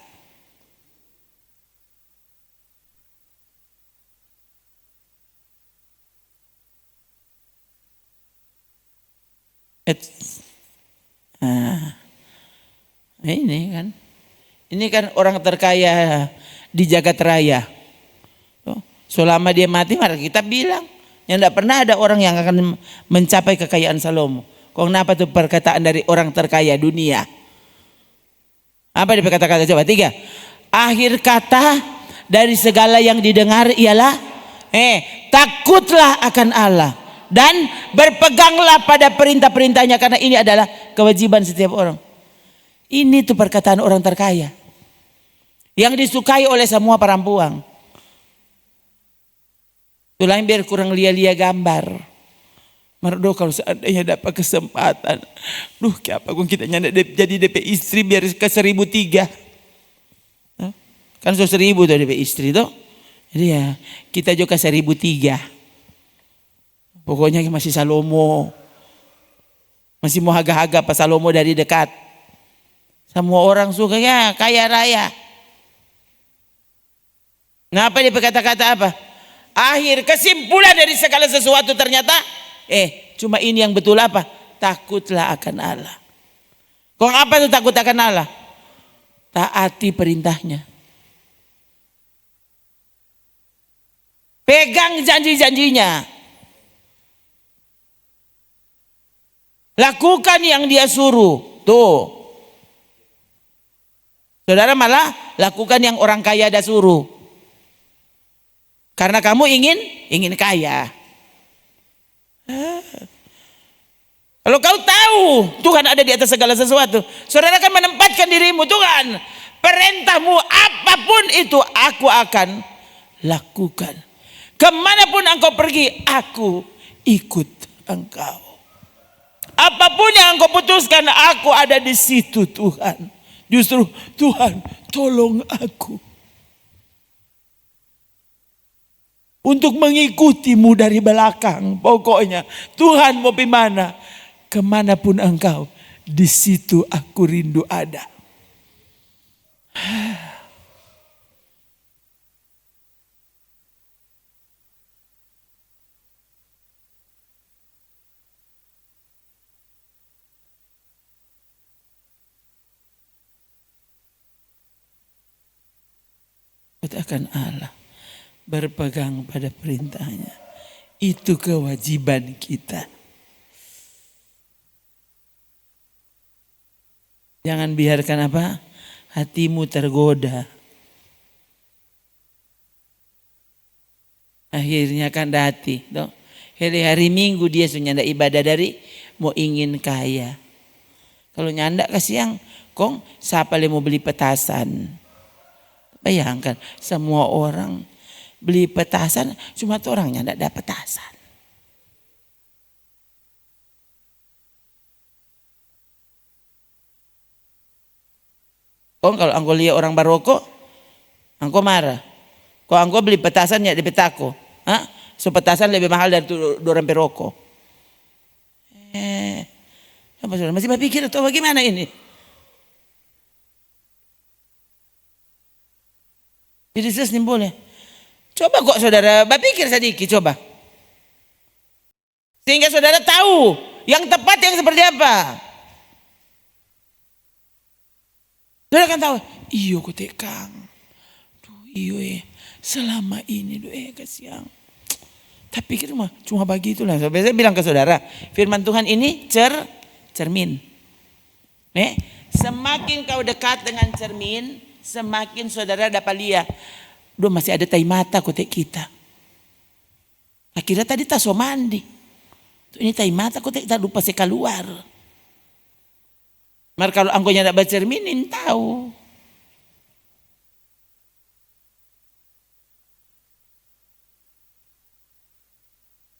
Ini kan orang terkaya di jagat raya. Selama dia mati, maka kita bilang yang tidak pernah ada orang yang akan mencapai kekayaan Salomo. Kok kenapa tuh perkataan dari orang terkaya dunia? Apa dia kata-kata, coba 3. Akhir kata dari segala yang didengar ialah takutlah akan Allah dan berpeganglah pada perintah-perintahnya, karena ini adalah kewajiban setiap orang. Ini tuh perkataan orang terkaya yang disukai oleh semua perempuan. Tulang biar kurang lia-lia gambar. Merdo kalau seandainya dapat kesempatan, kayak apa kita jadi DP istri biar ke 1.003. Kan 1.000 tuh DP istri tuh. Jadi ya kita juga 1.003. Pokoknya masih Salomo, masih mau haga-haga pas Salomo dari dekat. Semua orang suka ya kaya raya. Ngapa dia berkata-kata apa? Akhir kesimpulan dari segala sesuatu ternyata cuma ini yang betul apa? Takutlah akan Allah. Kok apa itu takut akan Allah? taati perintahnya. Pegang janji-janjinya. Lakukan yang dia suruh. Tuh. Saudara malah lakukan yang orang kaya ada suruh. Karena kamu ingin kaya. Kalau kau tahu Tuhan ada di atas segala sesuatu, saudara akan menempatkan dirimu, Tuhan, perintahmu apapun itu aku akan lakukan. Kemanapun engkau pergi, aku ikut engkau. Apapun yang engkau putuskan, aku ada di situ, Tuhan. Justru Tuhan, tolong aku untuk mengikutimu dari belakang. Pokoknya Tuhan mau pergi mana, kemanapun engkau, di situ aku rindu ada. Katakan Allah, berpegang pada perintahnya. Itu kewajiban kita. Jangan biarkan apa? Hatimu tergoda. Akhirnya kan dati. Hari Minggu dia sudah ibadah dari mau ingin kaya. Kalau nyanda ke siang, kong siapa yang mau beli petasan? Bayangkan semua orang beli petasan, cuma tuh orangnya tidak dapat petasan. Kalau angko lihat orang baroko, angko marah. Kalau angko beli petasan ya di petako, so petasan lebih mahal dari orang peroko. Apa saudara masih berpikir atau bagaimana ini? Jadi saya boleh. Coba kok saudara berpikir sedikit coba. Sehingga saudara tahu yang tepat yang seperti apa. Saudara kan tahu, iyo ku tekang. Iyo selama ini kasihan. Tapi kita cuma begitulah. Saya bilang ke saudara, firman Tuhan ini cermin. Semakin kau dekat dengan cermin, semakin saudara dapat lihat, masih ada tai mata kotek kita. Akhirnya tadi tak so mandi. Ini tai mata kotek tak lupa saya keluar. Mar kalau angkonya tidak bercerminin tahu.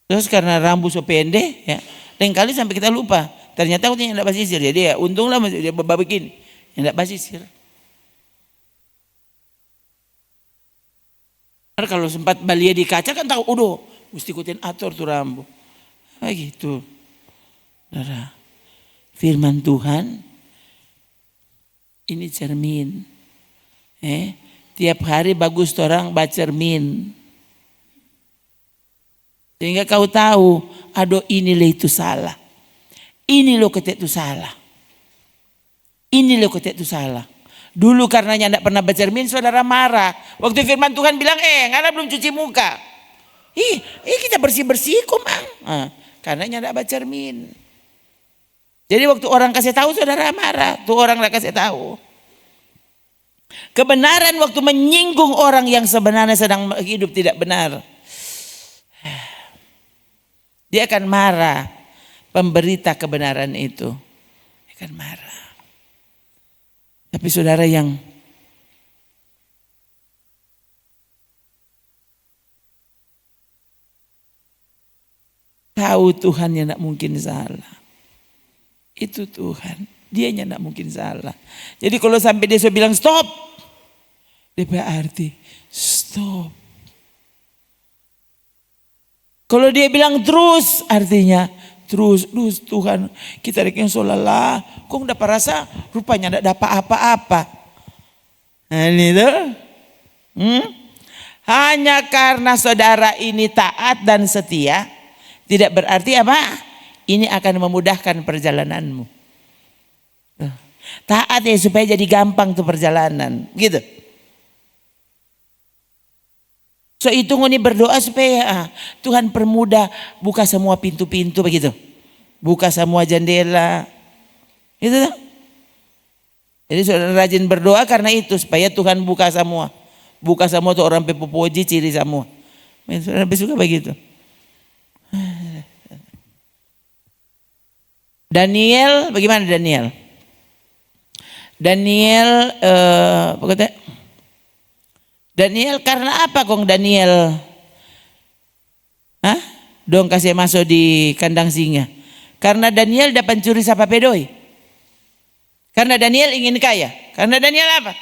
Terus karena rambut so pendek, ya, lain kali sampai kita lupa. Ternyata aku tidak basisir, jadi ya untunglah dia begini, yang tidak basisir. Kalau sempat balia di kaca kan tahu, udah mesti ikutin atur tuh rambut. Gitu. Saudara, firman Tuhan ini cermin. Tiap hari bagus orang baca cermin. Sehingga kau tahu, aduh inilah itu salah. Ini loh ketek itu salah. Ini loh ketek itu salah. Dulu karenanya tidak pernah bercermin, saudara marah. Waktu firman Tuhan bilang, ngana belum cuci muka. Kita bersih-bersih kok mang. Karenanya tidak bercermin. Jadi waktu orang kasih tahu saudara marah. Tuh orang tidak kasih tahu. Kebenaran waktu menyinggung orang yang sebenarnya sedang hidup tidak benar. Dia akan marah. Pemberita kebenaran itu. Dia akan marah. Tapi saudara yang tahu Tuhan yang tidak mungkin salah. Itu Tuhan. Dia yang tidak mungkin salah. Jadi kalau sampai dia bilang stop. Dia berarti stop. Kalau dia bilang terus artinya terus Tuhan kita rekin solalah. Kok dapat rasa rupanya tidak dapat apa-apa. Nah ini tuh. Hanya karena saudara ini taat dan setia. Tidak berarti apa? Ini akan memudahkan perjalananmu. Taat ya supaya jadi gampang tuh perjalanan. Gitu. So itu ngoni berdoa supaya Tuhan permudah buka semua pintu-pintu begitu. Buka semua jendela. Gitu tuh. Jadi saudara rajin berdoa karena itu supaya Tuhan buka semua. Buka semua tuh orang pepopoji ciri semua. Saudara suka begitu. Daniel, bagaimana Daniel? Daniel, Daniel karena apa kong Daniel? Dong kasih masuk di kandang singa. Karena Daniel dapat curi sapa pedoi. Karena Daniel ingin kaya. Karena Daniel apa?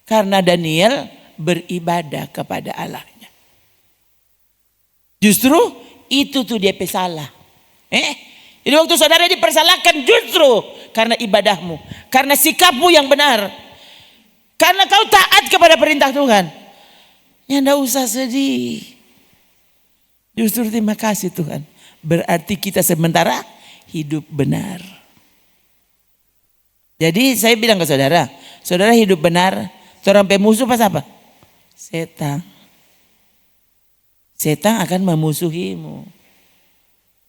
Karena Daniel beribadah kepada Allahnya. Justru itu tuh dia pesalah. Jadi waktu saudara dipersalahkan justru karena ibadahmu. Karena sikapmu yang benar. Karena kau taat kepada perintah Tuhan. Ya enggak usah sedih. Justru terima kasih Tuhan. Berarti kita sementara hidup benar. Jadi saya bilang ke saudara. Saudara hidup benar. Seorang pemusuh pas apa? Setan. Setan akan memusuhimu.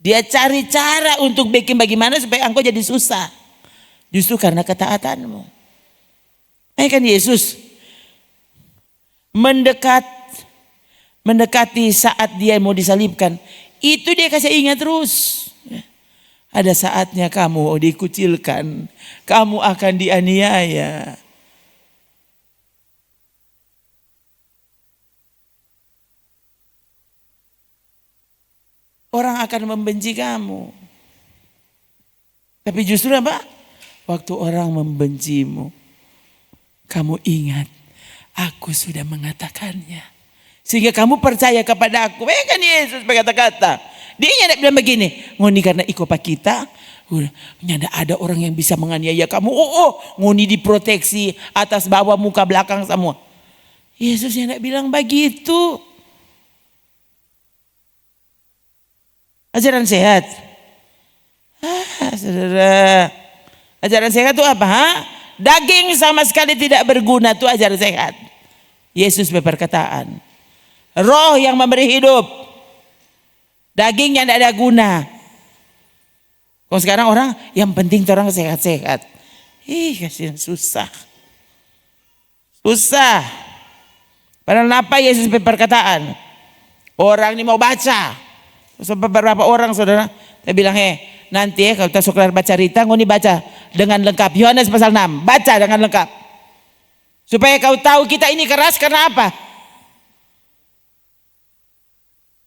Dia cari cara untuk bikin bagaimana supaya engkau jadi susah. Justru karena ketaatanmu. Kan Yesus mendekati saat dia mau disalibkan. Itu dia kasih ingat terus. Ada saatnya kamu dikucilkan. Kamu akan dianiaya. Orang akan membenci kamu. Tapi justru apa? Waktu orang membencimu, kamu ingat, aku sudah mengatakannya. Sehingga kamu percaya kepada aku. Kan Yesus berkata-kata. Dia tidak bilang begini. Ngoni karena ikopa kita. Tidak ada orang yang bisa menganiaya kamu. Ngoni diproteksi atas bawah muka belakang semua. Yesus tidak bilang begitu. Ajaran sehat. Saudara. Ajaran sehat itu apa? Daging sama sekali tidak berguna, itu ajaran sehat. Yesus berperkataan. Roh yang memberi hidup. Daging yang tidak ada guna. Kalau sekarang orang yang penting orang sehat-sehat. Kasihan susah. Susah. Padahal apa Yesus berperkataan? Orang ini mau baca. Beberapa orang saudara, saya bilang nanti kalau kita suka baca cerita, ngoni baca dengan lengkap. Yohanes pasal 6, baca dengan lengkap. Supaya kau tahu kita ini keras karena apa?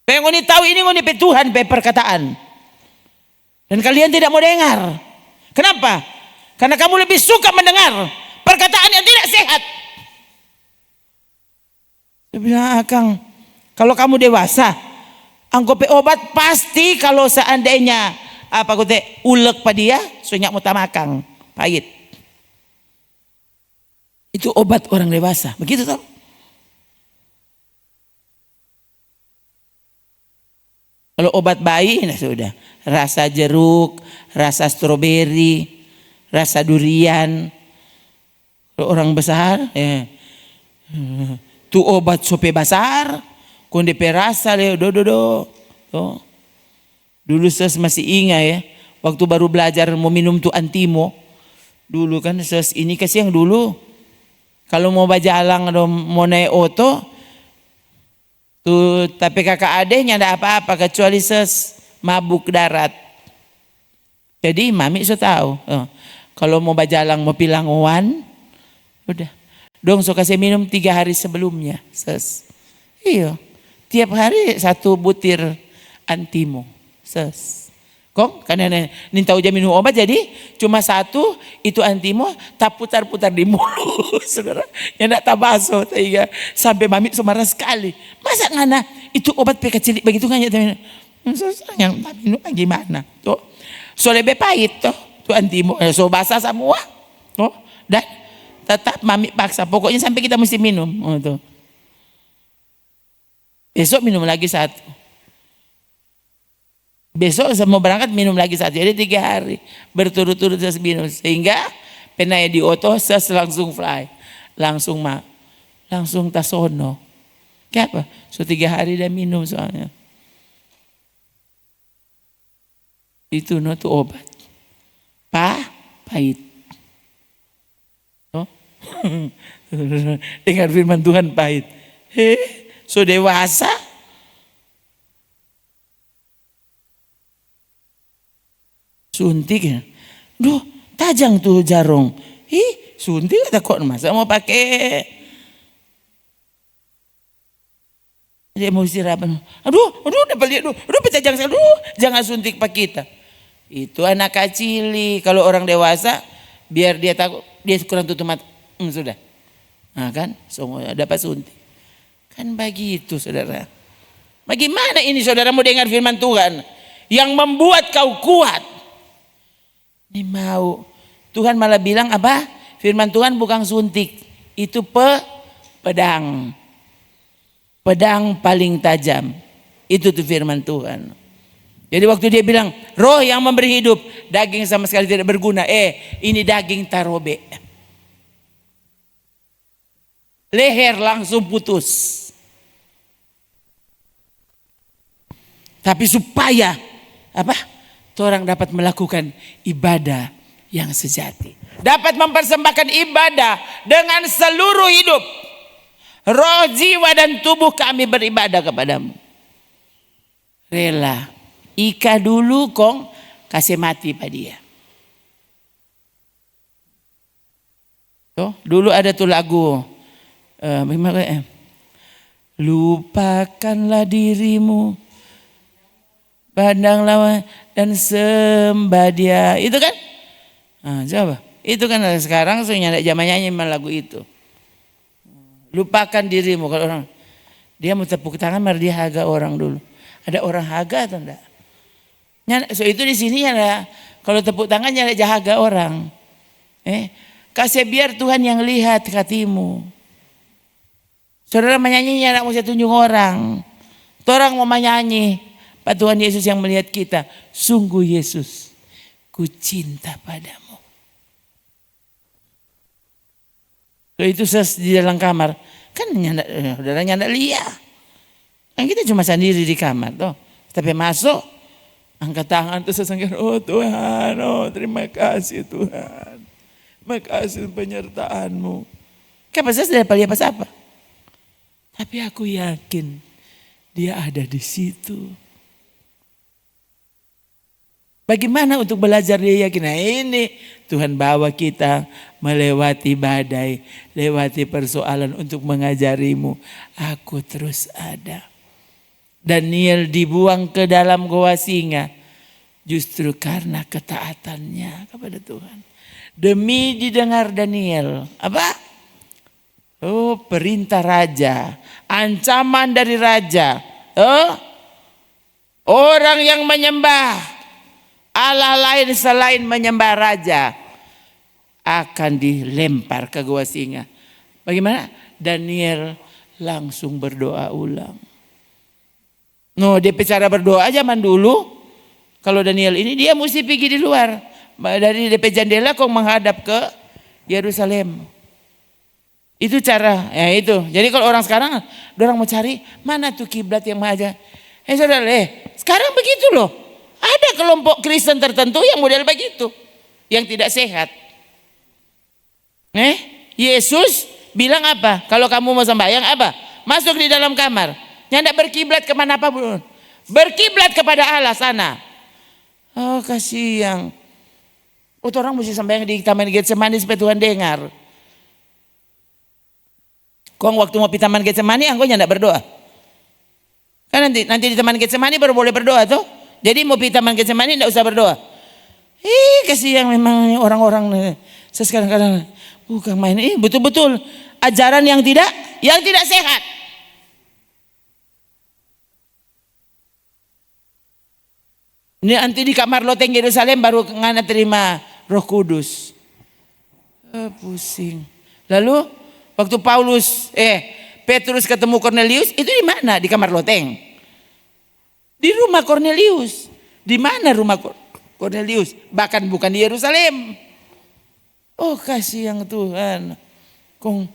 Supaya ngoni tahu ini ngoni Tuhan perkataan. Dan kalian tidak mau dengar. Kenapa? Karena kamu lebih suka mendengar perkataan yang tidak sehat. Saya bilang Akang, kalau kamu dewasa, anggope obat pasti kalau seandainya ulek pada dia, sunyak mutamakang, pahit. Itu obat orang dewasa, begitu toh? Kalau obat bayi, nah sudah, rasa jeruk, rasa stroberi, rasa durian. Kalau orang besar, tu obat sope besar. Konde perasa le do. Dulu ses masih ingat ya, waktu baru belajar mau minum tuh antimo. Dulu kan ses ini kasih yang dulu. Kalau mau bajalang atau mau naik oto, tuh tapi kakak adeknya ada apa-apa kecuali ses mabuk darat. Jadi mami so tahu. Kalau mau bajalang mau pilang owan, udah. Dong so kasih minum 3 hari sebelumnya ses. Iya. Tiap hari 1 butir antimo. Ses. Kong karena nintau aja minum obat jadi cuma 1 itu antimo tak putar-putar di mulut. Saudara. Ya enggak tabaso sehingga sampai mami semarah sekali. Masa ngana itu obat kecil begitu kan ya yang minum gimana? Tuh. So lebih pahit tuh. Tuh antimo so basah semua. Tuh. Dan tetap mami paksa pokoknya sampai kita mesti minum. Tuh. Besok minum lagi 1. Besok mau berangkat minum lagi 1. Jadi 3 hari berturut-turut minum. Sehingga penaya di otosas langsung fly. Langsung tasono. Kenapa? So 3 hari dah minum soalnya. Itu tuh obat. Pahit. Oh. Dengar firman Tuhan pahit. So dewasa. Suntik ya. Duh, tajam tuh jarum. Suntik kata kok masa mau pakai. Dia mau istirahat. Aduh, dapat lihat petajang saya. Jangan suntik pak kita. Itu anak kecil. Kalau orang dewasa, biar dia takut, dia kurang tutup mata. Sudah. Nah kan, semua dapat suntik. Kan begitu saudara. Bagaimana ini saudara mau dengar firman Tuhan yang membuat kau kuat? Ini mau. Tuhan malah bilang apa? Firman Tuhan bukan suntik. Itu pedang. Pedang paling tajam. Itu tuh firman Tuhan. Jadi waktu dia bilang, roh yang memberi hidup, daging sama sekali tidak berguna. Ini daging tarobe. Leher langsung putus. Tapi supaya apa? Orang dapat melakukan ibadah yang sejati. Dapat mempersembahkan ibadah dengan seluruh hidup. Roh, jiwa dan tubuh kami beribadah kepadamu. Rela. Ika dulu kong kasih mati pada dia. Tuh, dulu ada tuh lagu. Lupakanlah dirimu. Pandanglah dan sembah dia. Itu kan? Coba. Itu kan sekarang saya zaman nyanyi lagu itu. Lupakan dirimu. Kalau orang dia mau tepuk tangan, mari dia haga orang dulu. Ada orang haga atau enggak? So itu di sini ada. Kalau tepuk tangan nyala jahaga orang. Kasih biar Tuhan yang lihat hatimu. Saudara menyanyi nyala mau saya tunjuk orang. Orang mau menyanyi. Pak Tuhan Yesus yang melihat kita. Sungguh Yesus, ku cinta padamu. So itu di dalam kamar. Kan saudara nyanda lihat. Kan kita cuma sendiri di kamar toh. Tapi masuk. Angkat tangan terus sesenggar, oh Tuhan, oh terima kasih Tuhan. Terima kasih penyertaan-Mu. Kenapa saya tidak dapat apa? Tapi aku yakin dia ada di situ. Bagaimana untuk belajar dia yakin? Nah ini Tuhan bawa kita melewati badai, lewati persoalan untuk mengajarimu. Aku terus ada. Daniel dibuang ke dalam goa singa justru karena ketaatannya kepada Tuhan. Demi didengar Daniel. Apa? Oh, perintah raja, ancaman dari raja. Orang yang menyembah Allah lain selain menyembah raja akan dilempar ke goa singa. Bagaimana? Daniel langsung berdoa ulang. DP cara berdoa zaman dulu. Kalau Daniel ini dia mesti pergi di luar. Dari DP jendela kok menghadap ke Yerusalem. Itu cara, ya itu. Jadi kalau orang sekarang, orang mau cari mana tuh kiblat yang maja. Saudara, sekarang begitu loh. Ada kelompok Kristen tertentu yang model begitu. Yang tidak sehat. Yesus bilang apa? Kalau kamu mau sembahyang apa? Masuk di dalam kamar. Tidak berkiblat kemana pun. Berkiblat kepada Allah sana. Oh kasihan. Orang mesti sembahyang di Taman Getsemani supaya Tuhan dengar. Kong waktu mau di Taman Getsemani, engkau tidak berdoa. Kan nanti di Taman Getsemani baru boleh berdoa tuh. Jadi mau di Taman Getsemani tidak usah berdoa. Kasihan memang orang-orang sekarang bukan main. Betul-betul ajaran yang tidak sehat. Ini nanti di kamar loteng Yerusalem baru ngana terima Roh Kudus. Pusing. Lalu waktu Petrus ketemu Cornelius itu di mana? Di kamar loteng. Di rumah Cornelius. Di mana rumah Cornelius? Bahkan bukan di Yerusalem. Oh kasih yang Tuhan. Kong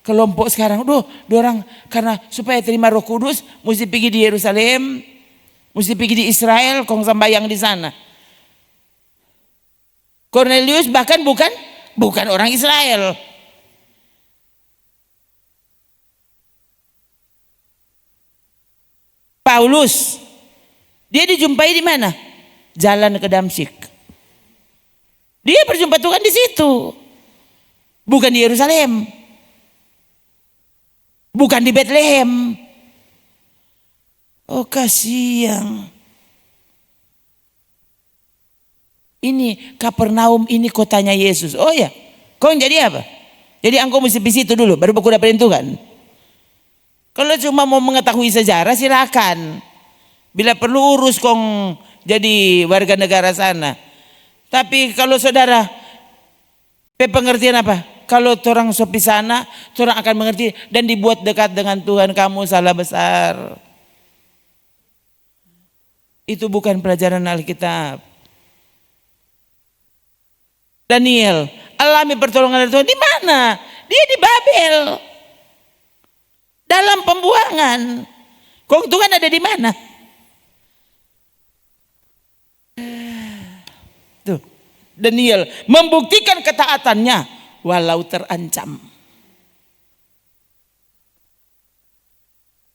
kelompok sekarang, dorang karena supaya terima Roh Kudus mesti pergi di Yerusalem, mesti pergi di Israel, kong sembahyang di sana. Cornelius bahkan bukan orang Israel. Paulus, dia dijumpai di mana? Jalan ke Damsyik. Dia berjumpa Tuhan di situ, bukan di Yerusalem, bukan di Bethlehem. Oh kasihan. Ini Kapernaum ini kotanya Yesus. Oh ya, kau jadi apa? Jadi engkau mesti di situ dulu, baru baku dapetin Tuhan. Kalau cuma mau mengetahui sejarah silakan. Bila perlu urus kong jadi warga negara sana. Tapi kalau saudara, pengertian apa? Kalau orang sopi sana, orang akan mengerti dan dibuat dekat dengan Tuhan, kamu salah besar. Itu bukan pelajaran Alkitab. Daniel alami pertolongan dari Tuhan di mana? Dia di Babel. Dalam pembuangan. Kok Tuhan ada di mana? Tuh, Daniel membuktikan ketaatannya walau terancam.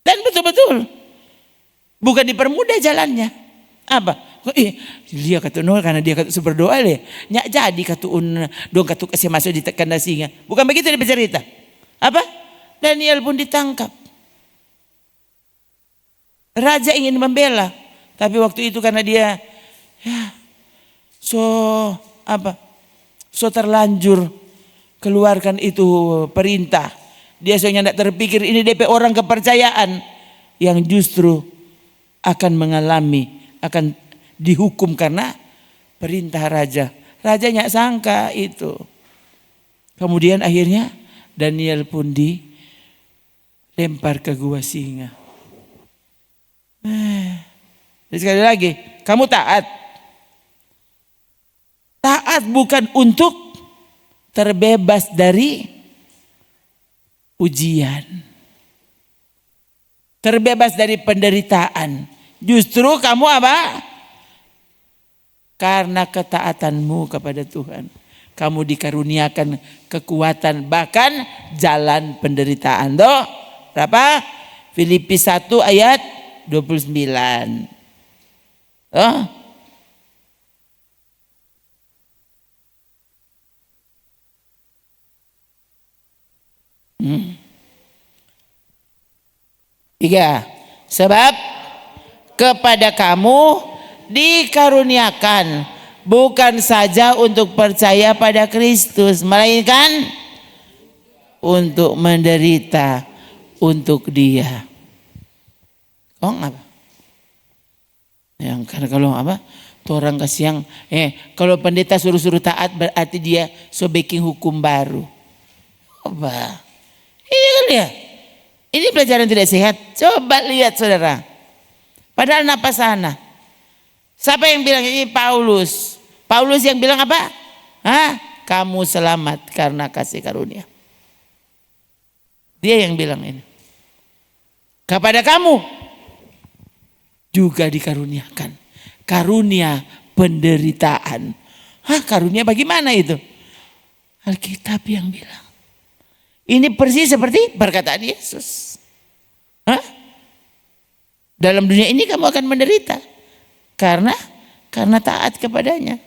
Dan betul-betul bukan dipermudah jalannya. Apa? Dia kata karena dia kata berdoa le. Nyak jadi kata dong kata kasih masuk di kandang singa. Bukan begitu dia bercerita. Apa? Daniel pun ditangkap. Raja ingin membela, tapi waktu itu karena dia so terlanjur keluarkan itu perintah. Dia soalnya tidak terpikir ini DP orang kepercayaan yang justru akan dihukum karena perintah raja. Rajanya sangka itu. Kemudian akhirnya Daniel pun dilempar ke gua singa. Jadi sekali lagi, kamu taat. Taat bukan untuk terbebas dari ujian. Terbebas dari penderitaan. Justru kamu apa? Karena ketaatanmu kepada Tuhan. Kamu dikaruniakan kekuatan bahkan jalan penderitaan. Doh, berapa? Filipi 1 ayat 29. Oh. Tiga. Sebab kepada kamu dikaruniakan bukan saja untuk percaya pada Kristus, melainkan untuk menderita untuk Dia. Oh apa? Yang karena kalau apa? Orang kasih kalau pendeta suruh taat berarti dia so baking hukum baru. Apa? Ini kan ya. Ini pelajaran tidak sehat. Coba lihat saudara. Padahal napa sana? Siapa yang bilang ini? Paulus. Paulus yang bilang apa? Kamu selamat karena kasih karunia. Dia yang bilang ini. Kepada kamu juga dikaruniakan karunia penderitaan. Karunia bagaimana itu? Alkitab yang bilang. Ini persis seperti perkataan Yesus. Dalam dunia ini kamu akan menderita. Karena taat kepadanya.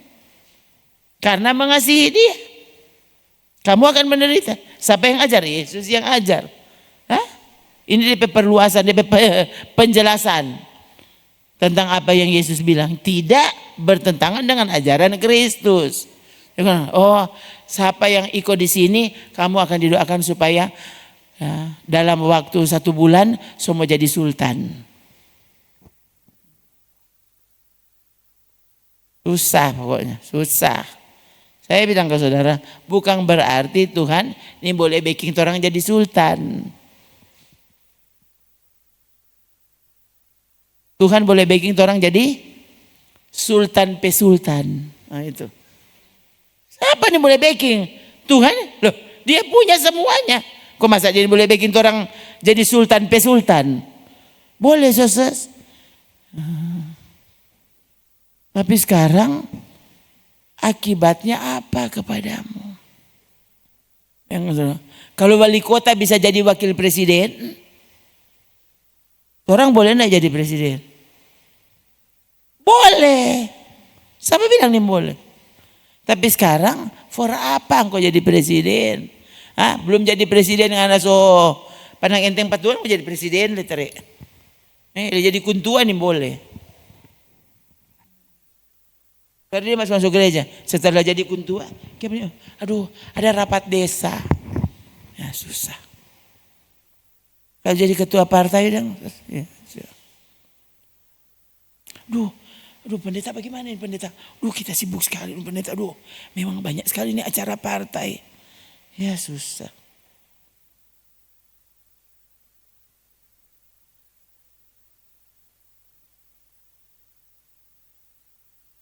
Karena mengasihi Dia. Kamu akan menderita. Siapa yang ajar? Yesus yang ajar. Ini DP perluasan, DP penjelasan. Tentang apa yang Yesus bilang. Tidak bertentangan dengan ajaran Kristus. Oh, siapa yang ikut di sini, kamu akan didoakan supaya dalam waktu 1 bulan semua jadi sultan. Susah pokoknya, susah. Saya bilang ke saudara, bukan berarti Tuhan ini boleh baking orang jadi sultan. Tuhan boleh baking orang jadi sultan pesultan. Nah itu. Siapa nih boleh baking? Tuhan, loh, dia punya semuanya. Kok masa dia boleh bikin orang jadi sultan pesultan? Boleh, Soses. Tapi sekarang akibatnya apa kepadamu? Kalau wali kota bisa jadi wakil presiden, orang boleh enggak jadi presiden? Boleh. Siapa bilang nih boleh? Tapi sekarang for apa engkau jadi presiden? Belum jadi presiden ngana so pandang enteng patuan mau jadi presiden letere. Jadi kuntuan nih boleh. Karena dia masuk gereja, setelah jadi kuntua, aduh ada rapat desa, ya susah. Kalau jadi ketua partai dong, ya, aduh pendeta bagaimana nih pendeta? Kita sibuk sekali pendeta, memang banyak sekali ini acara partai, ya susah.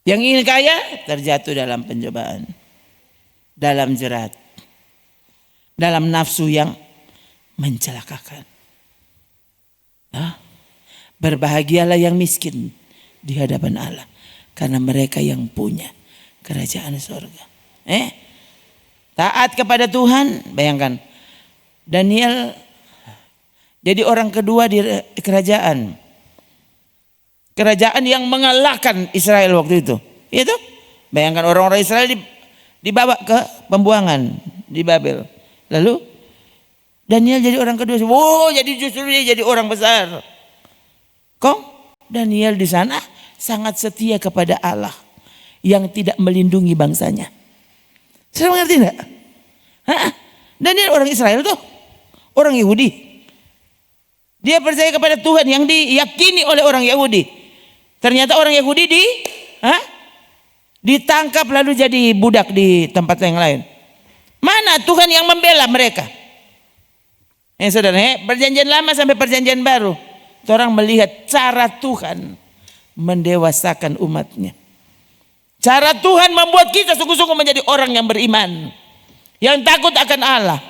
Yang ingin kaya terjatuh dalam pencobaan, dalam jerat, dalam nafsu yang mencelakakan. Berbahagialah yang miskin di hadapan Allah, karena mereka yang punya kerajaan surga. Taat kepada Tuhan, bayangkan Daniel jadi orang kedua di kerajaan. Kerajaan yang mengalahkan Israel waktu itu. Itu. Bayangkan orang-orang Israel dibawa ke pembuangan di Babel. Lalu Daniel jadi orang kedua. Jadi justru dia jadi orang besar. Kok Daniel di sana sangat setia kepada Allah yang tidak melindungi bangsanya. Sudah mengerti enggak? Daniel orang Israel tuh. Orang Yahudi. Dia percaya kepada Tuhan yang diyakini oleh orang Yahudi. Ternyata orang Yahudi ditangkap lalu jadi budak di tempat yang lain. Mana Tuhan yang membela mereka? Saudara, perjanjian lama sampai perjanjian baru, orang melihat cara Tuhan mendewasakan umatnya. Cara Tuhan membuat kita sungguh-sungguh menjadi orang yang beriman, yang takut akan Allah,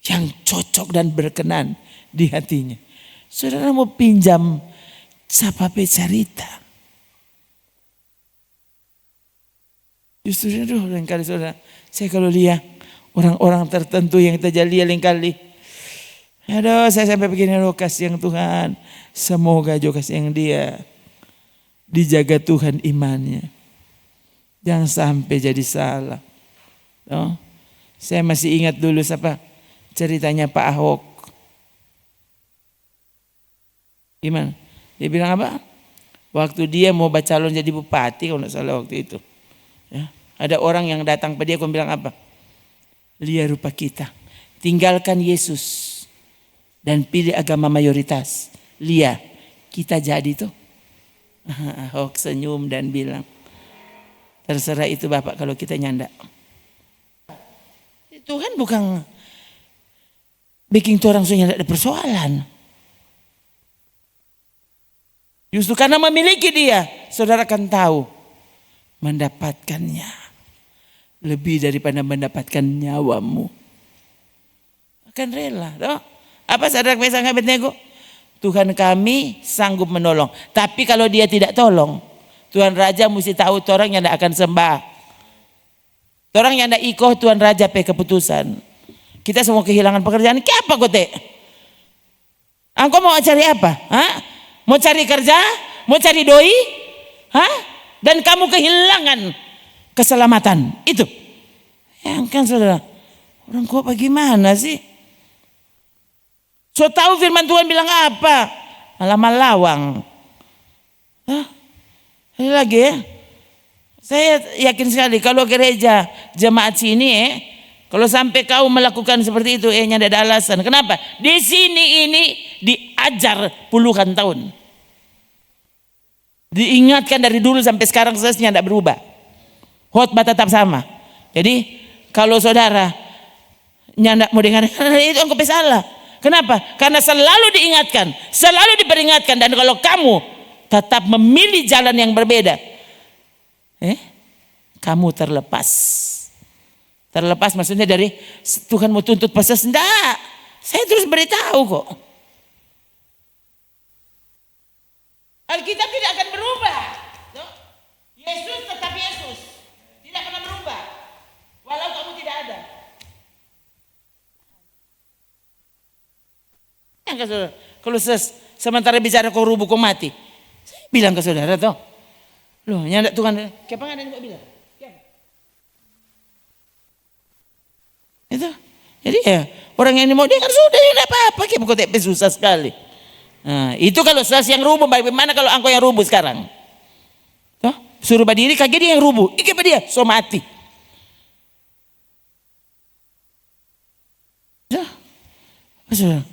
yang cocok dan berkenan di hatinya. Saudara mau pinjam siapa cerita? Justru itu lain-kali saudara, saya kalau lihat orang-orang tertentu yang terjadi lain-kali, aduh saya sampai begini, kasih yang Tuhan, semoga juga kasih yang dia dijaga Tuhan imannya, jangan sampai jadi salah. Saya masih ingat dulu ceritanya Pak Ahok. Gimana? Dia bilang apa? Waktu dia mau calon jadi bupati kalau tidak salah waktu itu. Ya, ada orang yang datang pada dia dan bilang apa? Lihat rupa kita. Tinggalkan Yesus dan pilih agama mayoritas. Lihat kita jadi tuh. Ahok senyum dan bilang, terserah itu Bapak kalau kita nyanda. Tuhan bukan bikin orang sudah ada persoalan. Justru karena memiliki dia, saudara akan tahu mendapatkannya lebih daripada mendapatkan nyawamu. Akan rela. Apa Sadrak Mesak Abednego? Tuhan kami sanggup menolong. Tapi kalau dia tidak tolong, Tuhan Raja mesti tahu orang yang tidak akan sembah. Orang yang tidak ikoh Tuhan Raja keputusan. Kita semua kehilangan pekerjaan. Apa kote? Engkau mau cari apa? Mau cari kerja? Mau cari doi? Dan kamu kehilangan keselamatan. Itu. Yang kan saudara. Orang kok bagaimana sih? So tahu firman Tuhan bilang apa? Malah malawang. Ini lagi ya. Saya yakin sekali kalau gereja jemaat sini kalau sampai kau melakukan seperti itu nyada ada alasan. Kenapa? Di sini ini diajar puluhan tahun. Diingatkan dari dulu sampai sekarang selesai tidak berubah. Khotbah tetap sama. Jadi kalau saudara nyanda mau dengar itu engkau salah. Kenapa? Karena selalu diingatkan, selalu diperingatkan, dan kalau kamu tetap memilih jalan yang berbeda, kamu terlepas Terlepas maksudnya dari Tuhan mau tuntut pastor, enggak. Saya terus beritahu kok. Alkitab tidak akan berubah. Yesus tetap Yesus. Tidak pernah berubah. Walau kamu tidak ada. Kalau sementara bicara kau rubuh kau mati. Saya bilang ke saudara toh. Loh, nyandak Tuhan. Kapan ada yang mau bilang? Itu. Jadi ya orang yang mau dengar sudah tidak apa-apa. Kayak buku TP susah sekali. Nah, itu kalau sesuatu yang rubuh. Bagaimana kalau engkau yang rubuh sekarang? Toh? Suruh berdiri kaget dia yang rubuh. Ike dia so mati. Ya.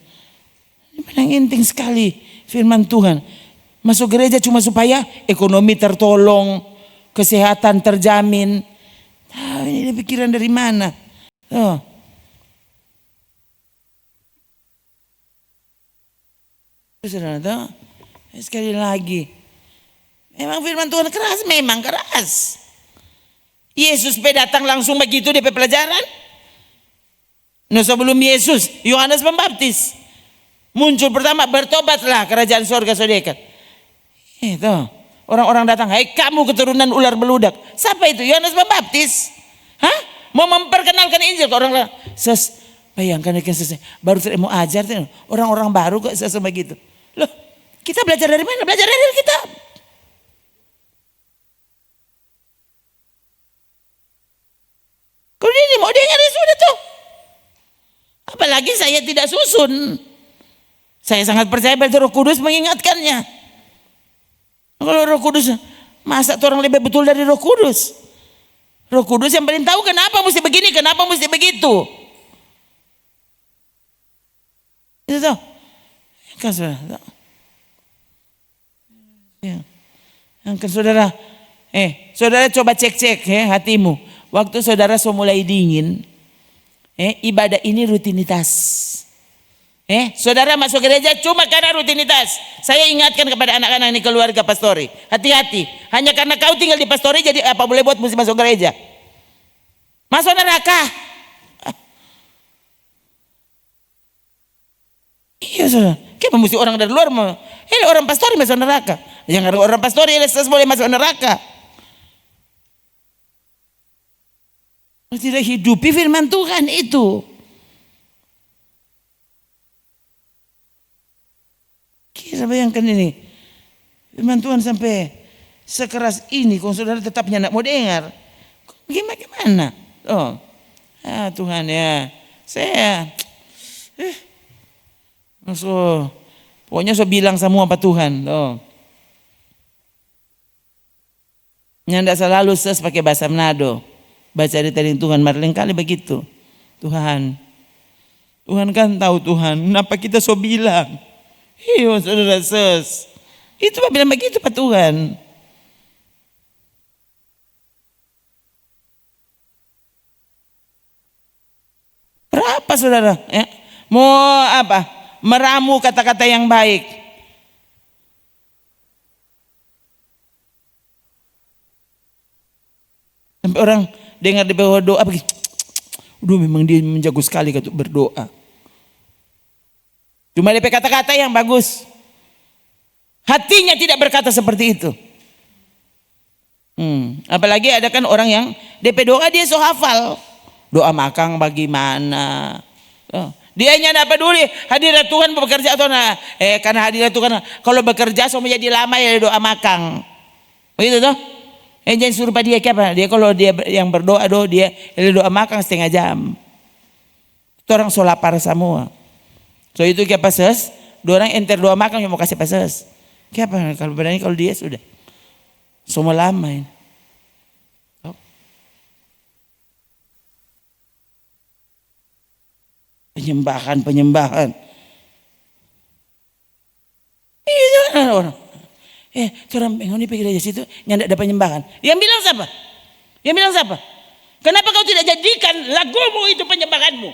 Ini paling penting sekali firman Tuhan. Masuk gereja cuma supaya ekonomi tertolong, kesehatan terjamin. Nah, ini pikiran dari mana? Oh. Saudara, sekali lagi, memang firman Tuhan keras, memang keras. Yesus datang langsung begitu di pelajaran. Nah, sebelum Yesus, Yohanes Pembaptis muncul pertama, bertobatlah kerajaan surga sudah dekat. Itu orang-orang datang, hai kamu keturunan ular beludak. Siapa itu? Yohanes Pembaptis. Hah? Mau memperkenalkan Injil ke orang-orang. Bayangkan baru mau ajar orang-orang baru kok sama gitu. Loh, kita belajar dari mana? Belajar dari Alkitab. Kalau ini mau dengar ya sudah tuh. Apalagi saya tidak susun. Saya sangat percaya bahwa Roh Kudus mengingatkannya. Kalau Roh Kudus, masa orang lebih betul dari Roh Kudus? Roh Kudus yang paling tahu kenapa mesti begini, kenapa mesti begitu. Itu tuh. Kan saudara. Ya. Kan saudara. Saudara coba cek-cek hatimu. Waktu saudara mulai dingin. Ibadah ini rutinitas. Saudara masuk gereja cuma karena rutinitas. Saya ingatkan kepada anak-anak ini keluarga pastori. Hati-hati. Hanya karena kau tinggal di pastori jadi apa boleh buat mesti masuk gereja. Masuk neraka. Iya saudara. Kenapa mesti orang dari luar orang pastori masuk neraka. Jangan orang pastori boleh masuk neraka. Tidak hidupi firman Tuhan itu. Kira bayangkan ini. Firman Tuhan sampai sekeras ini. Kalau saudara tetapnya tidak mau dengar. Gimana? Oh, Tuhan ya. Saya. Pokoknya saya bilang semua apa Tuhan. Oh. Nyandak selalu pakai bahasa Manado. Baca cerita Tuhan marleng kali begitu. Tuhan kan tahu Tuhan. Kenapa kita so bilang? Iya saudara itu Pak bilang begitu Pak Tuhan. Berapa saudara? Mau apa? Meramu kata-kata yang baik. Sampai orang dengar di bawah doa begini. Memang dia menjago sekali untuk berdoa. Cuma DP kata-kata yang bagus. Hatinya tidak berkata seperti itu. Apalagi ada kan orang yang DP doa dia so hafal. Doa makang bagaimana. Dia hanya tidak peduli hadirat Tuhan bekerja atau karena hadirat Tuhan kalau bekerja so menjadi lama ya doa makang. Begitu toh? Jangan suruh dia apa? Dia kalau dia yang berdoa dia doa makang setengah jam. Itu orang so lapar semua. So itu kayak pases, dua orang enter doa makang yang mau kasih pases. Kayak apa? Kalau berani kalau dia sudah semua lama ini. Penyembahan. Iya orang. Orang pengen pergi dari situ nyandak ada penyembahan. Yang bilang siapa? Kenapa kau tidak jadikan lagumu itu penyembahanmu?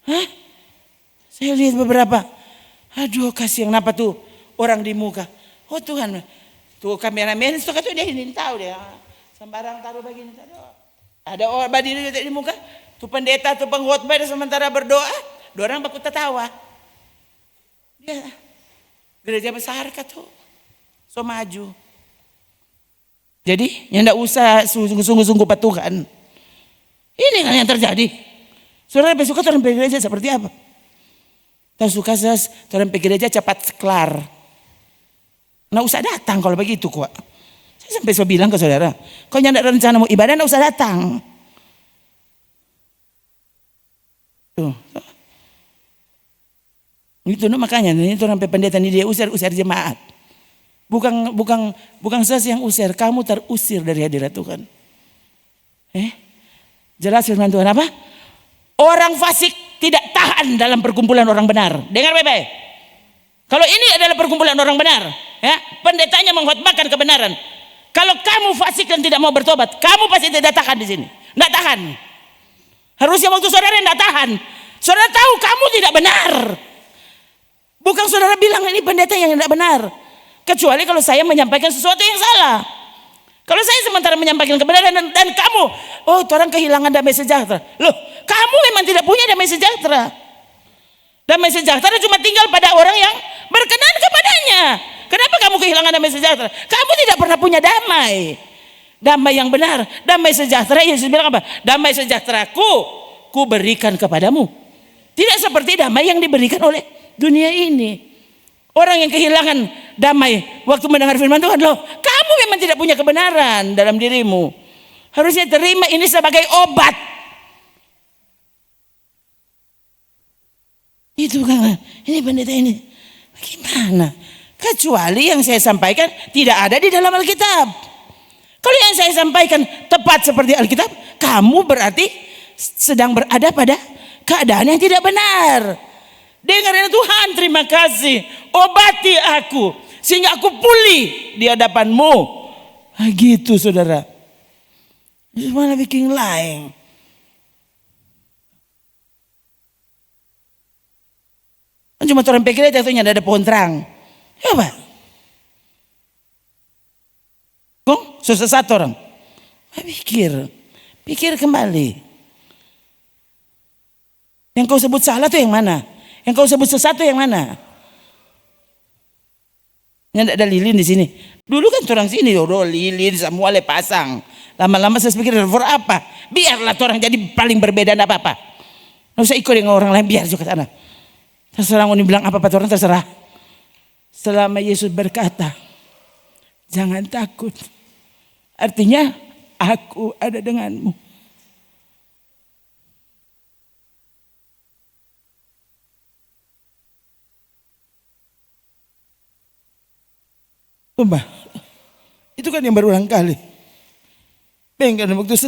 Hah? Saya lihat beberapa. Aduh kasih yang kenapa tuh orang di muka. Oh Tuhan. Tuh kameramen itu dia ini tahu dia. Sembarang taruh begini taruh. Ada orang berdiri di muka, tuh pendeta tuh pengkhotbah sementara berdoa, dua orang baku tertawa. Dia gereja besar tuh, so maju. Jadi yang tidak usah sungguh-sungguh patuhan. Ini kan yang terjadi. Saudara besok orang pergi gereja seperti apa? Tak suka orang pergi gereja cepat kelar. Nggak usah datang kalau begitu kok. Saya sampai bilang ke saudara, kau yang tidak rencana mau ibadah nggak usah datang. Tuh. Itu makanya ini orang pendeta ini dia usir jemaat. Bukan saya yang usir, kamu terusir dari hadirat Tuhan. Jelas firman Tuhan apa? Orang fasik tidak tahan dalam perkumpulan orang benar. Dengar baik-baik. Kalau ini adalah perkumpulan orang benar, ya, pendetanya mengkhotbahkan kebenaran. Kalau kamu fasik dan tidak mau bertobat, kamu pasti tidak tahan di sini. Tidak tahan. Harusnya waktu saudara tidak tahan. Saudara tahu kamu tidak benar. Bukan saudara bilang ini pendeta yang tidak benar. Kecuali kalau saya menyampaikan sesuatu yang salah. Kalau saya sementara menyampaikan kebenaran dan kamu, oh orang kehilangan damai sejahtera. Loh, kamu memang tidak punya damai sejahtera. Damai sejahtera cuma tinggal pada orang yang berkenan kepadanya. Kenapa kamu kehilangan damai sejahtera? Kamu tidak pernah punya damai. Damai yang benar, damai sejahtera. Yesus bilang apa? Damai sejahteraku ku berikan kepadamu. Tidak seperti damai yang diberikan oleh dunia ini. Orang yang kehilangan damai waktu mendengar firman Tuhan, loh, kamu memang tidak punya kebenaran dalam dirimu. Harusnya terima ini sebagai obat. Itu kan, ini pendeta ini bagaimana? Kecuali yang saya sampaikan tidak ada di dalam Alkitab. Kalau yang saya sampaikan tepat seperti Alkitab, kamu berarti sedang berada pada keadaan yang tidak benar. Dengarnya Tuhan, terima kasih, obati aku sehingga aku pulih di hadapanmu. Gitu saudara. Itu malah bikin lain. Cuma orang pikir jatuhnya ada pohon terang. Ya Pak. Kok susah satu orang. Pikir kembali. Yang kau sebut salah tuh yang mana? Yang kau sebut sesat yang mana? Yang ada lilin di sini. Dulu kan orang sini, lilin semua pasang. Lama-lama saya pikir for apa? Biarlah orang jadi paling berbeda, enggak apa-apa. Nggak usah ikut dengan orang lain, biar juga sana. Terserah mau dibilang apa-apa orang terserah. Selama Yesus berkata, jangan takut. Artinya aku ada denganmu. Mbak, itu kan yang berulang kali. Pengen waktu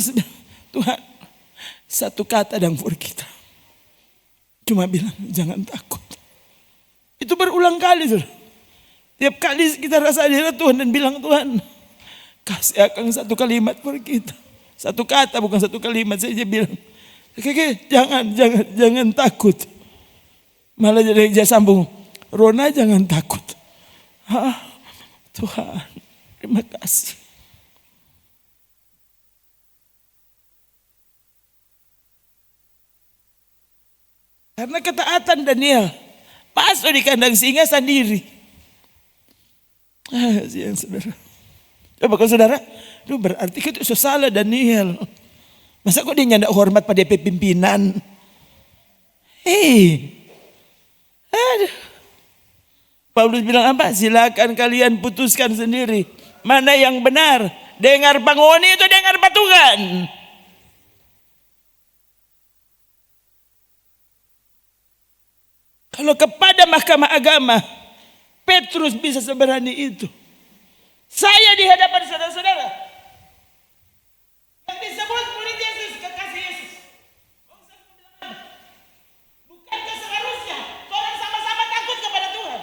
Tuhan satu kata dan for kita. Cuma bilang jangan takut. Itu berulang kali saudara. Tiap kali kita rasa hadirat Tuhan dan bilang Tuhan kasih akan satu kalimat for kita. Satu kata bukan satu kalimat saja bilang. Jangan takut. Malah jadi sambung. Rona jangan takut. Tuhan, terima kasih. Karena ketaatan Daniel masuk di kandang singa sendiri. Siang saudara. Coba kalau saudara, itu berarti itu salah Daniel. Masa kok dia nyandak hormat pada pimpinan? Aduh. Paulus bilang apa? Silakan kalian putuskan sendiri. Mana yang benar? Dengar penghuni itu dengar patuhan. Kalau kepada mahkamah agama, Petrus bisa seberani itu. Saya di hadapan saudara-saudara yang disebut murid Yesus, kekasih Yesus. Bukankah seharusnya orang sama-sama takut kepada Tuhan?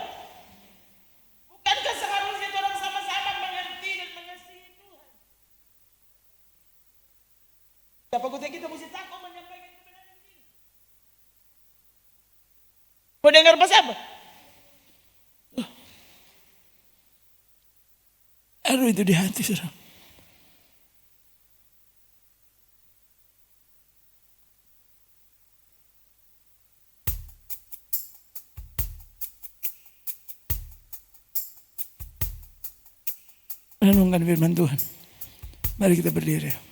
Bukankah seharusnya orang sama-sama mengerti dan mengasihi Tuhan? Siapa kita mesti takut menyampaikan kebenaran ini? Mau dengar pas apa? Aduh itu di hati saudara. merenungkan firman Tuhan. Mari kita berdiri.